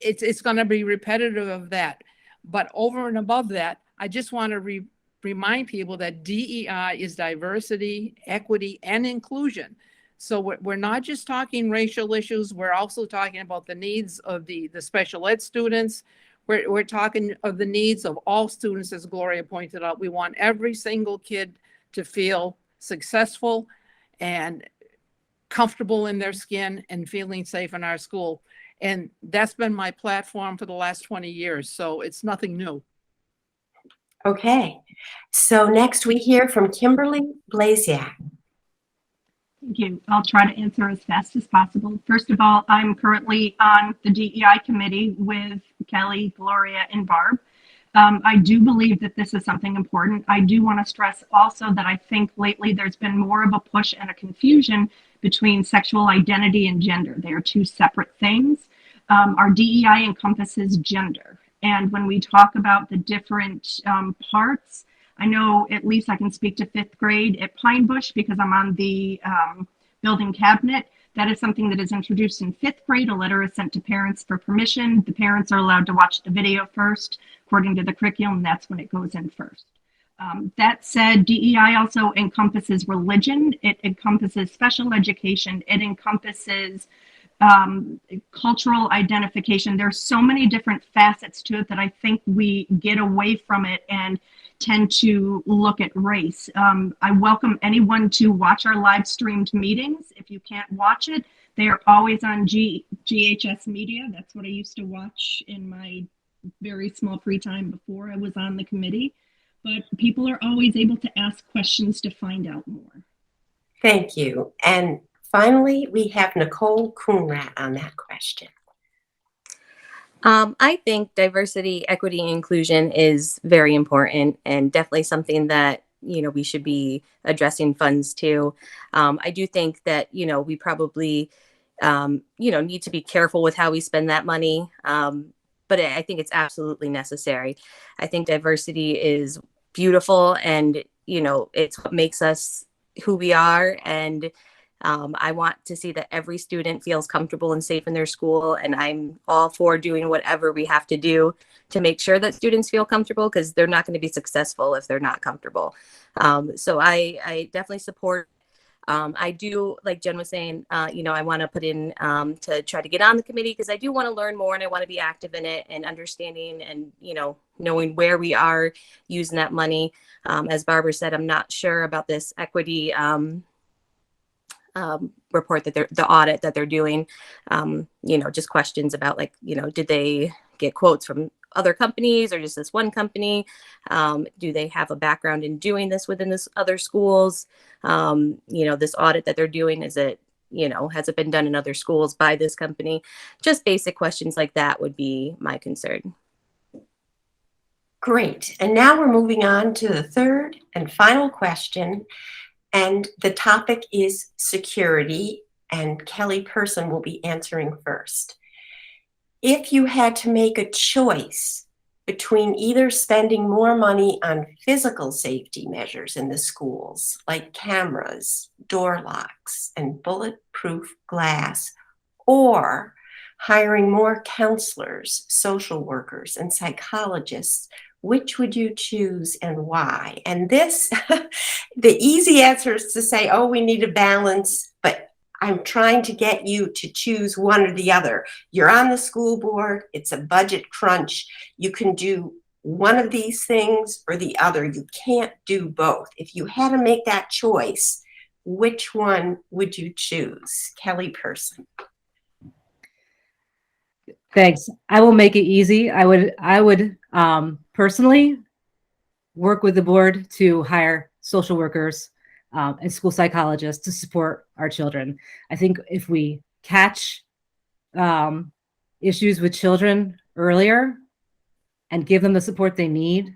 It's going to be repetitive of that. But over and above that, I just want to remind people that DEI is diversity, equity, and inclusion. So we're not just talking racial issues. We're also talking about the needs of the special ed students. We're talking of the needs of all students, as Gloria pointed out. We want every single kid to feel successful and comfortable in their skin and feeling safe in our school. And that's been my platform for the last 20 years. So it's nothing new. Okay, so next we hear from Kimberly Blasiak. Thank you. I'll try to answer as fast as possible. First of all, I'm currently on the DEI committee with Kelly, Gloria, and Barb. I do believe that this is something important. I do want to stress also that I think lately there's been more of a push and a confusion between sexual identity and gender. They are two separate things. Our DEI encompasses gender. And when we talk about the different parts, I know at least I can speak to 5th grade at Pine Bush because I'm on the building cabinet. That is something that is introduced in 5th grade. A letter is sent to parents for permission. The parents are allowed to watch the video first, according to the curriculum. That's when it goes in first. That said, DEI also encompasses religion. It encompasses special education. It encompasses cultural identification. There's so many different facets to it that I think we get away from it and tend to look at race. I welcome anyone to watch our live streamed meetings. If you can't watch it, they are always on GHS Media. That's what I used to watch in my very small free time before I was on the committee. But people are always able to ask questions to find out more. Thank you. And finally, we have Nicole Coonrat on that question. I think diversity, equity, and inclusion is very important and definitely something that, we should be addressing funds to. I do think that, we probably, need to be careful with how we spend that money. But I think it's absolutely necessary. I think diversity is beautiful and, it's what makes us who we are. And I want to see that every student feels comfortable and safe in their school. And I'm all for doing whatever we have to do to make sure that students feel comfortable, because they're not going to be successful if they're not comfortable. So I definitely support. I do, like Jen was saying, I want to put in to try to get on the committee, because I do want to learn more and I want to be active in it and understanding and, knowing where we are using that money. As Barbara said, I'm not sure about this equity report that the audit that they're doing, just questions about did they get quotes from other companies or just this one company? Do they have a background in doing this within this other schools? This audit that they're doing, is it, has it been done in other schools by this company? Just basic questions like that would be my concern. Great. And now we're moving on to the third and final question. And the topic is security, and Kelly Person will be answering first. If you had to make a choice between either spending more money on physical safety measures in the schools, like cameras, door locks, and bulletproof glass, or hiring more counselors, social workers, and psychologists, which would you choose and why? And this, the easy answer is to say, oh, we need a balance, but I'm trying to get you to choose one or the other. You're on the school board, it's a budget crunch. You can do one of these things or the other. You can't do both. If you had to make that choice, which one would you choose? Kelly Person. Thanks. I will make it easy. I would personally work with the board to hire social workers and school psychologists to support our children. I think if we catch issues with children earlier and give them the support they need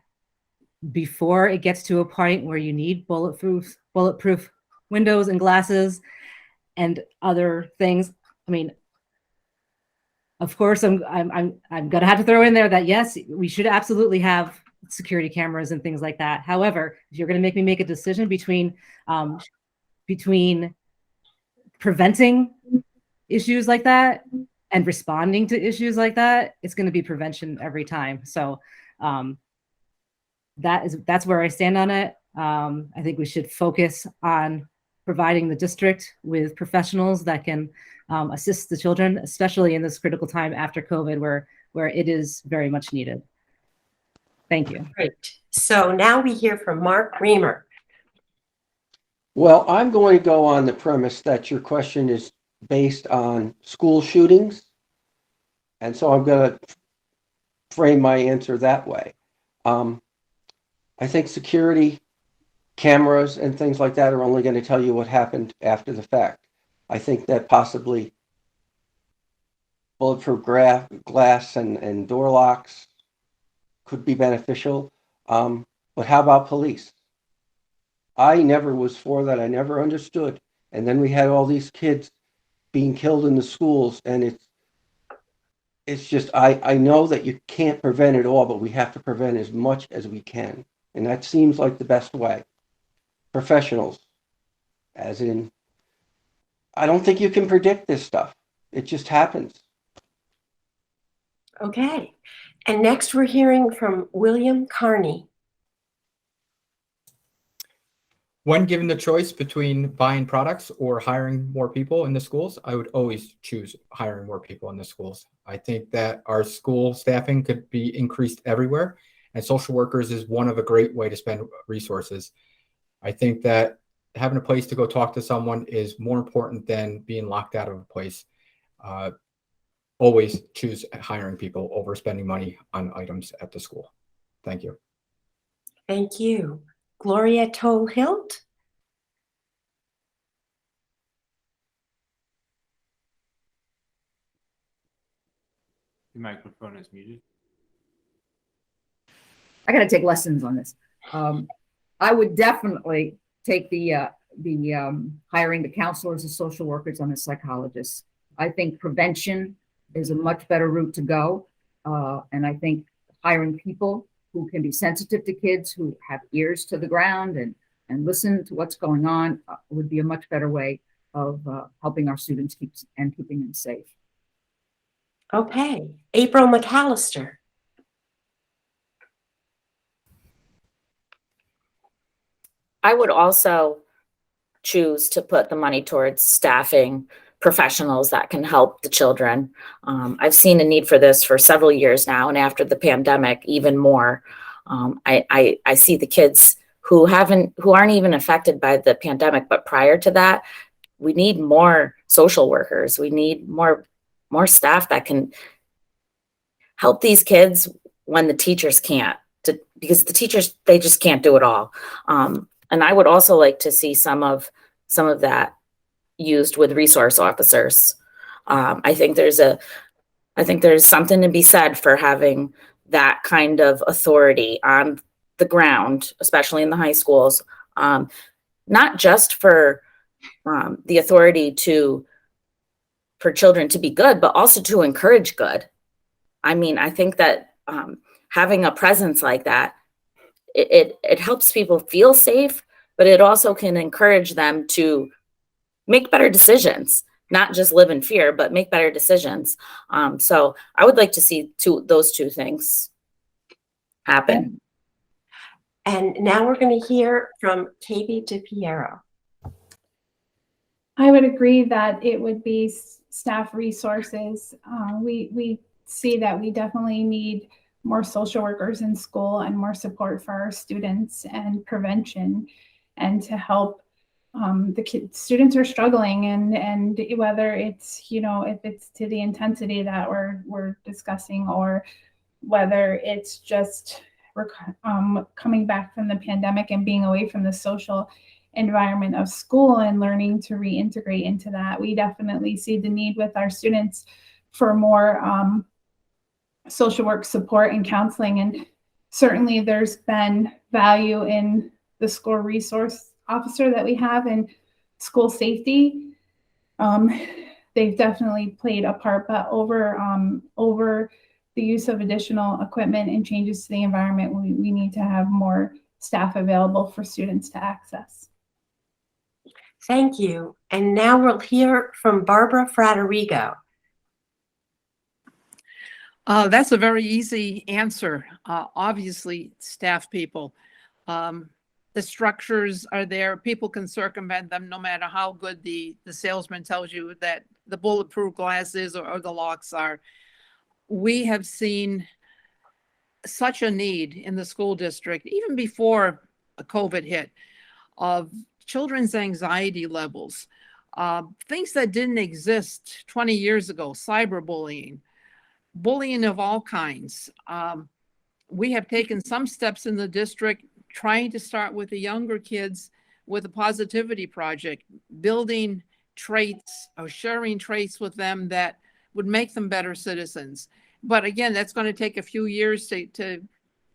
before it gets to a point where you need bulletproof windows and glasses and other things. I mean, of course, I'm gonna have to throw in there that yes, we should absolutely have security cameras and things like that. However, if you're gonna make me make a decision between preventing issues like that and responding to issues like that, it's gonna be prevention every time. So that's where I stand on it. I think we should focus on providing the district with professionals that can assist the children, especially in this critical time after COVID, where it is very much needed. Thank you. Great. So now we hear from Mark Reamer. Well, I'm going to go on the premise that your question is based on school shootings. And so I'm going to frame my answer that way. I think security cameras and things like that are only going to tell you what happened after the fact. I think that possibly bulletproof glass and door locks could be beneficial. But how about police? I never was for that. I never understood. And then we had all these kids being killed in the schools, and it's just, I know that you can't prevent it all, but we have to prevent as much as we can. And that seems like the best way. Professionals, as in, I don't think you can predict this stuff. It just happens. Okay. And next we're hearing from William Carney. When given the choice between buying products or hiring more people in the schools, I would always choose hiring more people in the schools. I think that our school staffing could be increased everywhere, and social workers is one of a great way to spend resources. I think that having a place to go talk to someone is more important than being locked out of a place. Always choose hiring people over spending money on items at the school. Thank you. Thank you. Gloria Toll-Hilt? Your microphone is muted. I got to take lessons on this. I would definitely take the hiring the counselors, the social workers, and the psychologists. I think prevention is a much better route to go. And I think hiring people who can be sensitive to kids, who have ears to the ground and listen to what's going on would be a much better way of helping our students keeping them safe. Okay. April McAllister. I would also choose to put the money towards staffing professionals that can help the children. I've seen a need for this for several years now, and after the pandemic, even more. I see the kids who aren't even affected by the pandemic, but prior to that, we need more social workers. We need more staff that can help these kids when the teachers can't, because the teachers, they just can't do it all. And I would also like to see some of that used with resource officers. I think there's something to be said for having that kind of authority on the ground, especially in the high schools, not just for the authority for children to be good, but also to encourage good. I mean, I think that having a presence like that, it helps people feel safe, but it also can encourage them to make better decisions, not just live in fear, but make better decisions. So I would like to see those two things happen. And now we're going to hear from Katie DePiero. I would agree that it would be staff resources. We see that we definitely need more social workers in school and more support for our students and prevention, and to help the students are struggling, and whether it's, if it's to the intensity that we're discussing, or whether it's just coming back from the pandemic and being away from the social environment of school and learning to reintegrate into that. We definitely see the need with our students for more social work support and counseling. And certainly there's been value in the school resource officer that we have in school safety. They've definitely played a part, but over the use of additional equipment and changes to the environment, we need to have more staff available for students to access. Thank you. And now we'll hear from Barbara Fratterigo. That's a very easy answer. Obviously, staff people. The structures are there. People can circumvent them no matter how good the salesman tells you that the bulletproof glass is or the locks are. We have seen such a need in the school district, even before COVID hit, of children's anxiety levels, things that didn't exist 20 years ago, cyberbullying, bullying of all kinds. We have taken some steps in the district trying to start with the younger kids with a positivity project, building traits or sharing traits with them that would make them better citizens. But again, that's going to take a few years to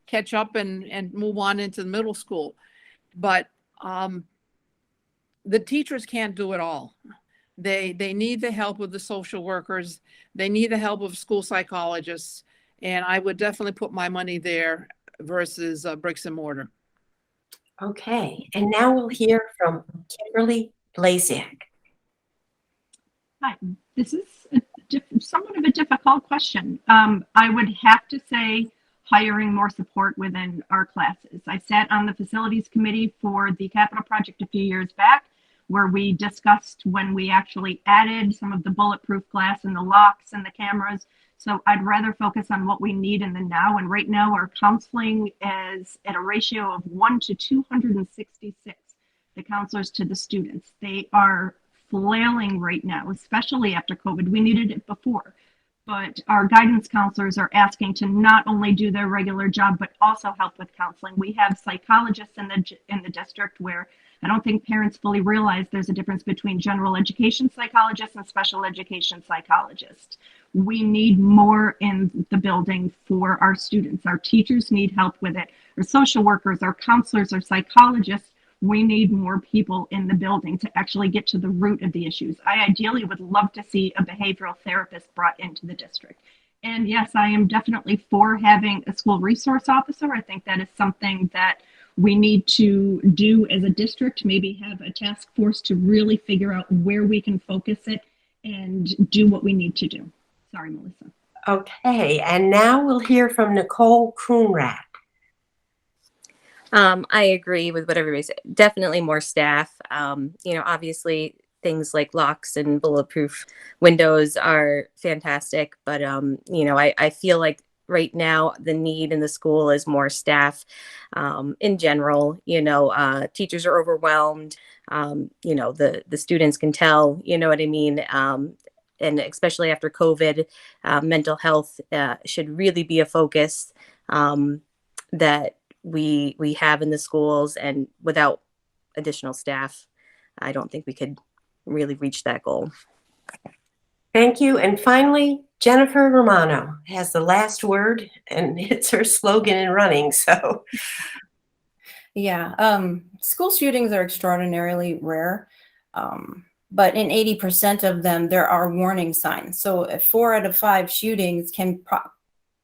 catch up and move on into the middle school. But the teachers can't do it all. They need the help of the social workers. They need the help of school psychologists. And I would definitely put my money there versus bricks and mortar. Okay, and now we'll hear from Kimberly Blasiak. Hi, this is somewhat of a difficult question. I would have to say hiring more support within our classes. I sat on the facilities committee for the capital project a few years back, where we discussed when we actually added some of the bulletproof glass and the locks and the cameras. So I'd rather focus on what we need in the now. And right now our counseling is at a ratio of 1 to 266, the counselors to the students. They are flailing right now, especially after COVID. We needed it before. But our guidance counselors are asking to not only do their regular job, but also help with counseling. We have psychologists in the district where I don't think parents fully realize there's a difference between general education psychologists and special education psychologists. We need more in the building for our students. Our teachers need help with it. Our social workers, our counselors, our psychologists, we need more people in the building to actually get to the root of the issues. I ideally would love to see a behavioral therapist brought into the district. And yes, I am definitely for having a school resource officer. I think that is something that we need to do as a district, maybe have a task force to really figure out where we can focus it and do what we need to do. Sorry, Melissa. Okay, and now we'll hear from Nicole Coonrat. I agree with what everybody said. Definitely more staff. Obviously things like locks and bulletproof windows are fantastic, but I feel like right now the need in the school is more staff. In general, teachers are overwhelmed. The students can tell, you know what I mean? And especially after COVID, mental health should really be a focus that we have in the schools, and without additional staff, I don't think we could really reach that goal. Thank you. And finally, Jennifer Romano has the last word, and it's her slogan in running. So, Yeah, school shootings are extraordinarily rare, but in 80% of them, there are warning signs. So if 4 out of 5 shootings can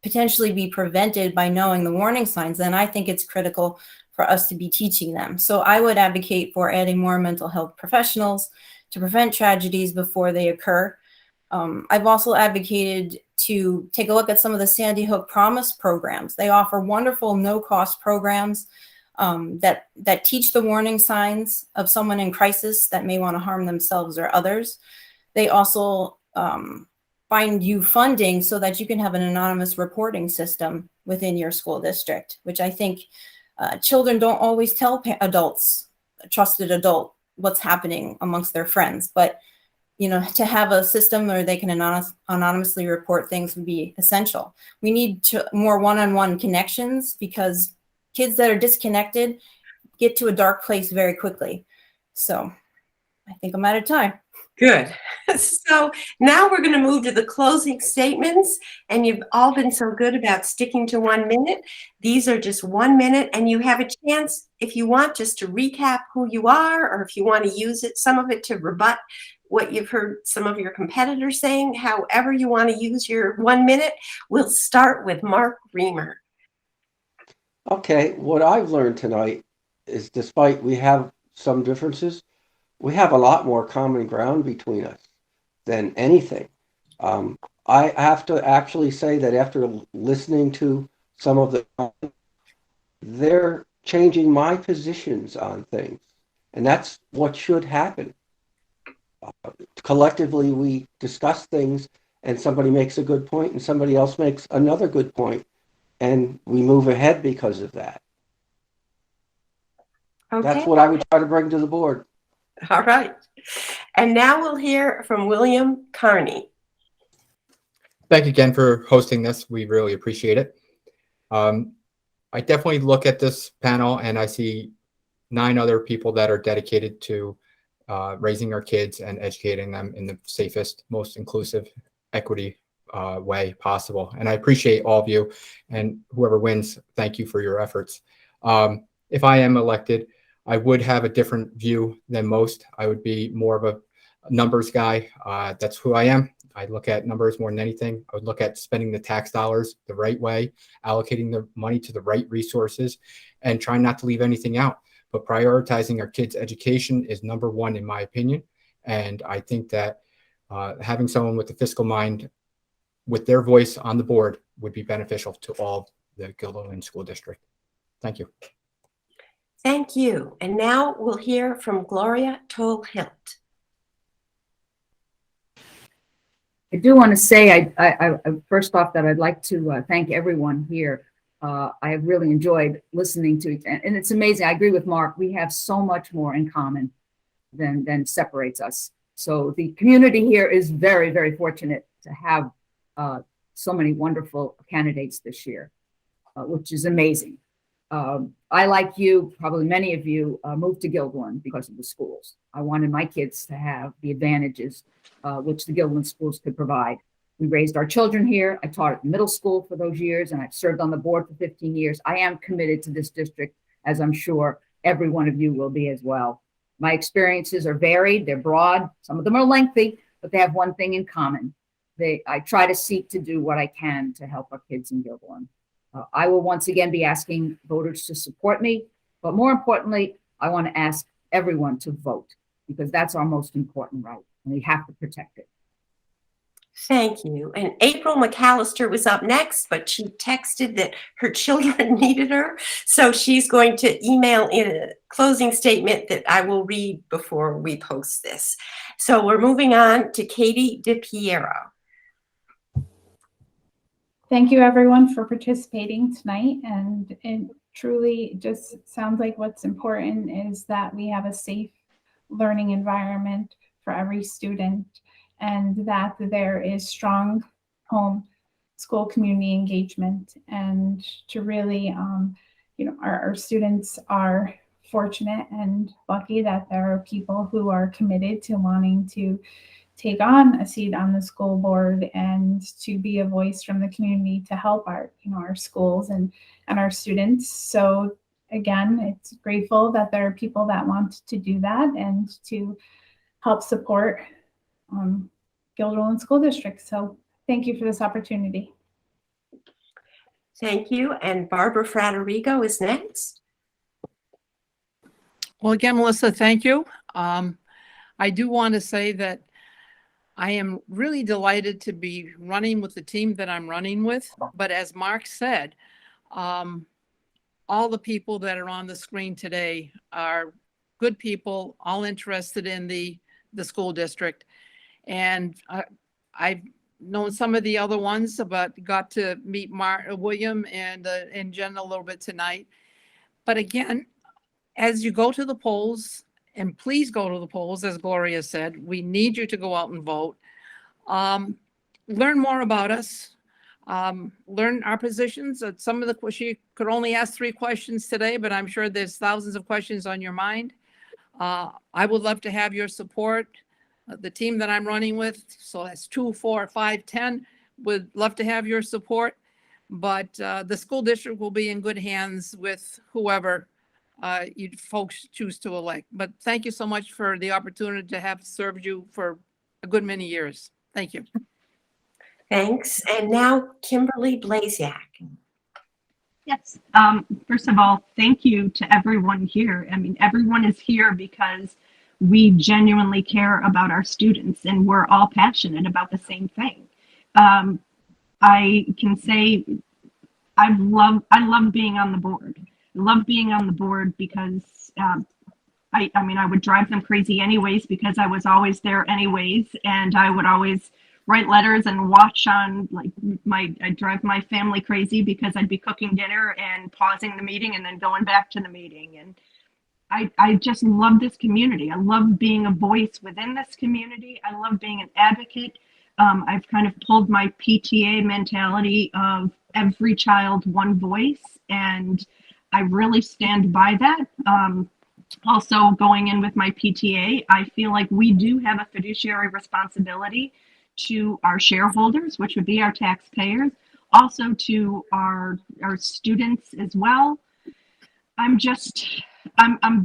potentially be prevented by knowing the warning signs, then I think it's critical for us to be teaching them. So I would advocate for adding more mental health professionals to prevent tragedies before they occur. I've also advocated to take a look at some of the Sandy Hook Promise programs. They offer wonderful no-cost programs that teach the warning signs of someone in crisis that may want to harm themselves or others. They also find you funding so that you can have an anonymous reporting system within your school district, which I think children don't always tell adults, a trusted adult, what's happening amongst their friends. But, to have a system where they can anonymously report things would be essential. We need more one-on-one connections, because kids that are disconnected get to a dark place very quickly. So I think I'm out of time. good. So now we're going to move to the closing statements, and you've all been so good about sticking to 1 minute. These are just 1 minute, and you have a chance, if you want, just to recap who you are, or if you want to use it, some of it to rebut what you've heard some of your competitors saying. However you want to use your 1 minute. We'll start with Mark Reamer. Okay, what I've learned tonight is, despite we have some differences, we have a lot more common ground between us than anything. I have to actually say that after listening to some of they're changing my positions on things, and that's what should happen. Collectively, we discuss things, and somebody makes a good point, and somebody else makes another good point, and we move ahead because of that. Okay. That's what I would try to bring to the board. All right. And now we'll hear from William Carney. Thank you again for hosting this. We really appreciate it. I definitely look at this panel and I see 9 other people that are dedicated to raising our kids and educating them in the safest, most inclusive, equity way possible. And I appreciate all of you, and whoever wins, thank you for your efforts. If I am elected, I would have a different view than most. I would be more of a numbers guy. That's who I am. I look at numbers more than anything. I would look at spending the tax dollars the right way, allocating the money to the right resources, and trying not to leave anything out. But prioritizing our kids' education is number one, in my opinion. And I think that having someone with a fiscal mind, with their voice on the board, would be beneficial to all the Guilderland School District. Thank you. Thank you. And now we'll hear from Gloria Toll-Hilt. I do want to say, I first off, that I'd like to thank everyone here. I have really enjoyed listening to it, and it's amazing. I agree with Mark. We have so much more in common than separates us. So the community here is very, very fortunate to have so many wonderful candidates this year, which is amazing. I, like you, probably many of you, moved to Guilderland because of the schools. I wanted my kids to have the advantages which the Guilderland schools could provide. We raised our children here. I taught at middle school for those years, and I've served on the board for 15 years. I am committed to this district, as I'm sure every one of you will be as well. My experiences are varied, they're broad, some of them are lengthy, but they have one thing in common. I try to seek to do what I can to help our kids in Guilderland. I will once again be asking voters to support me, but more importantly, I want to ask everyone to vote, because that's our most important right, and we have to protect it. Thank you. And April McAllister was up next, but she texted that her children needed her. So she's going to email in a closing statement that I will read before we post this. So we're moving on to Katie DiPiero. Thank you, everyone, for participating tonight. And it truly just sounds like what's important is that we have a safe learning environment for every student, and that there is strong home school community engagement. And to really, our students are fortunate and lucky that there are people who are committed to wanting to take on a seat on the school board and to be a voice from the community to help our schools and our students. So again, it's grateful that there are people that want to do that and to help support Guilderland School District. So thank you for this opportunity. Thank you. And Barbara Fratterigo is next. Well, again, Melissa, thank you. I do want to say that I am really delighted to be running with the team that I'm running with. But as Mark said, all the people that are on the screen today are good people, all interested in the school district. And I've known some of the other ones, but got to meet William and Jen a little bit tonight. But again, as you go to the polls, and please go to the polls, as Gloria said, we need you to go out and vote. Learn more about us. Learn our positions. Some of the she could only ask 3 questions today, but I'm sure there's thousands of questions on your mind. I would love to have your support. The team that I'm running with, so that's 2, 4, 5, 10, would love to have your support. But the school district will be in good hands with whoever you folks choose to elect. But thank you so much for the opportunity to have served you for a good many years. Thank you. Thanks. And now Kimberly Blasiak. Yes. First of all, thank you to everyone here. I mean, everyone is here because we genuinely care about our students, and we're all passionate about the same thing. I can say I love being on the board. I love being on the board because I mean, I would drive them crazy anyways, because I was always there anyways, and I would always write letters and watch on, like, I'd drive my family crazy because I'd be cooking dinner and pausing the meeting and then going back to the meeting. And I just love this community. I love being a voice within this community. I love being an advocate. I've kind of pulled my PTA mentality of every child, one voice, and I really stand by that. Also, going in with my PTA, I feel like we do have a fiduciary responsibility to our shareholders, which would be our taxpayers, also to our students as well. I'm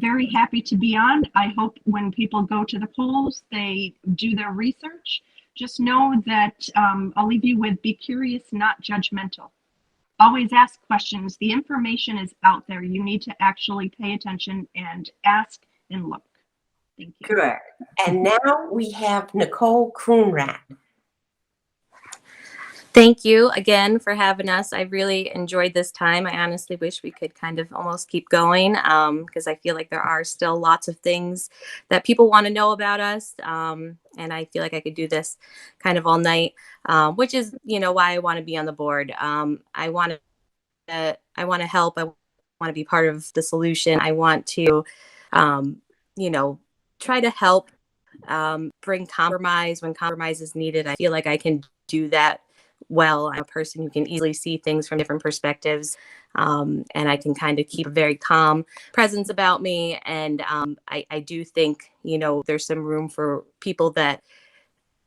very happy to be on. I hope when people go to the polls, they do their research. Just know that I'll leave you with, be curious, not judgmental. Always ask questions. The information is out there. You need to actually pay attention and ask and look. Thank you. Good. And now we have Nicole Kroonrat. Thank you again for having us. I really enjoyed this time. I honestly wish we could kind of almost keep going because I feel like there are still lots of things that people want to know about us. And I feel like I could do this kind of all night, which is, why I want to be on the board. I want to help. I want to be part of the solution. I want to, try to help bring compromise when compromise is needed. I feel like I can do that well. I'm a person who can easily see things from different perspectives, and I can kind of keep a very calm presence about me. And I do think, there's some room for people that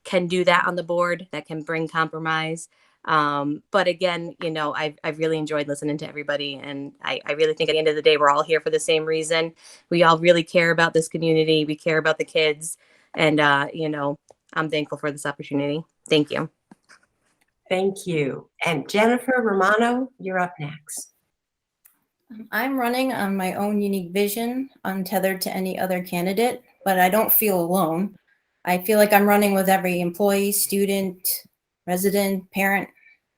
can do that on the board, that can bring compromise. But again, I've really enjoyed listening to everybody. And I really think at the end of the day, we're all here for the same reason. We all really care about this community. We care about the kids. And, I'm thankful for this opportunity. Thank you. Thank you. And Jennifer Romano, you're up next. I'm running on my own unique vision, untethered to any other candidate, but I don't feel alone. I feel like I'm running with every employee, student, resident, parent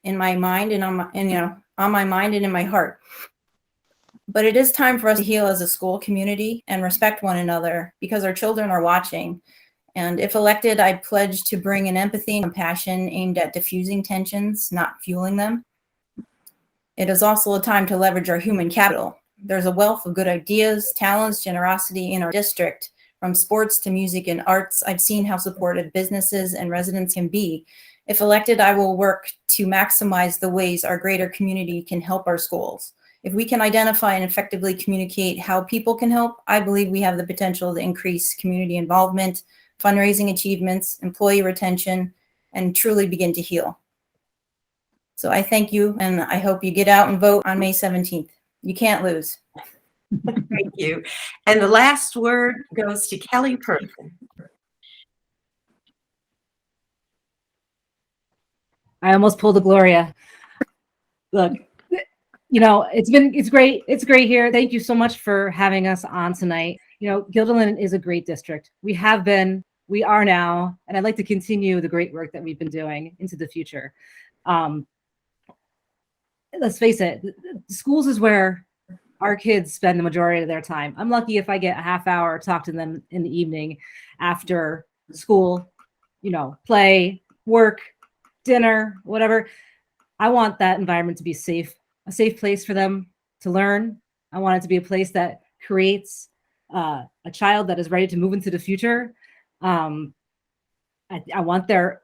in my mind and on my mind and in my heart. But it is time for us to heal as a school community and respect one another because our children are watching. And if elected, I pledge to bring an empathy and compassion aimed at diffusing tensions, not fueling them. It is also a time to leverage our human capital. There's a wealth of good ideas, talents, generosity in our district. From sports to music and arts, I've seen how supportive businesses and residents can be. If elected, I will work to maximize the ways our greater community can help our schools. If we can identify and effectively communicate how people can help, I believe we have the potential to increase community involvement, fundraising achievements, employee retention, and truly begin to heal. So I thank you, and I hope you get out and vote on May 17th. You can't lose. Thank you. And the last word goes to Kelly Person. I almost pulled a Gloria. Look, it's great. It's great here. Thank you so much for having us on tonight. Guilderland is a great district. We have been, we are now, and I'd like to continue the great work that we've been doing into the future. Let's face it, schools is where our kids spend the majority of their time. I'm lucky if I get a half hour to talk to them in the evening after school, play, work, dinner, whatever. I want that environment to be safe, a safe place for them to learn. I want it to be a place that creates a child that is ready to move into the future. I want their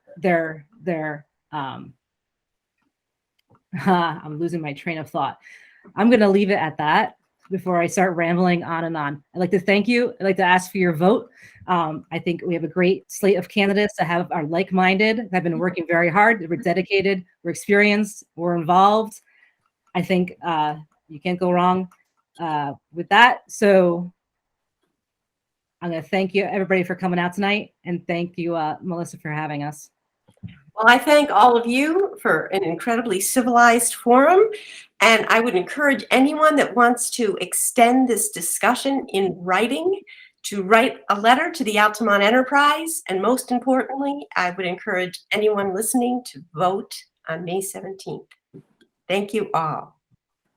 I'm losing my train of thought. I'm going to leave it at that before I start rambling on and on. I'd like to thank you. I'd like to ask for your vote. I think we have a great slate of candidates that are like-minded, have been working very hard. We're dedicated, we're experienced, we're involved. I think you can't go wrong with that. So I'm going to thank you, everybody, for coming out tonight. And thank you, Melissa, for having us. Well, I thank all of you for an incredibly civilized forum. And I would encourage anyone that wants to extend this discussion in writing to write a letter to the Altamont Enterprise. And most importantly, I would encourage anyone listening to vote on May 17th. Thank you all.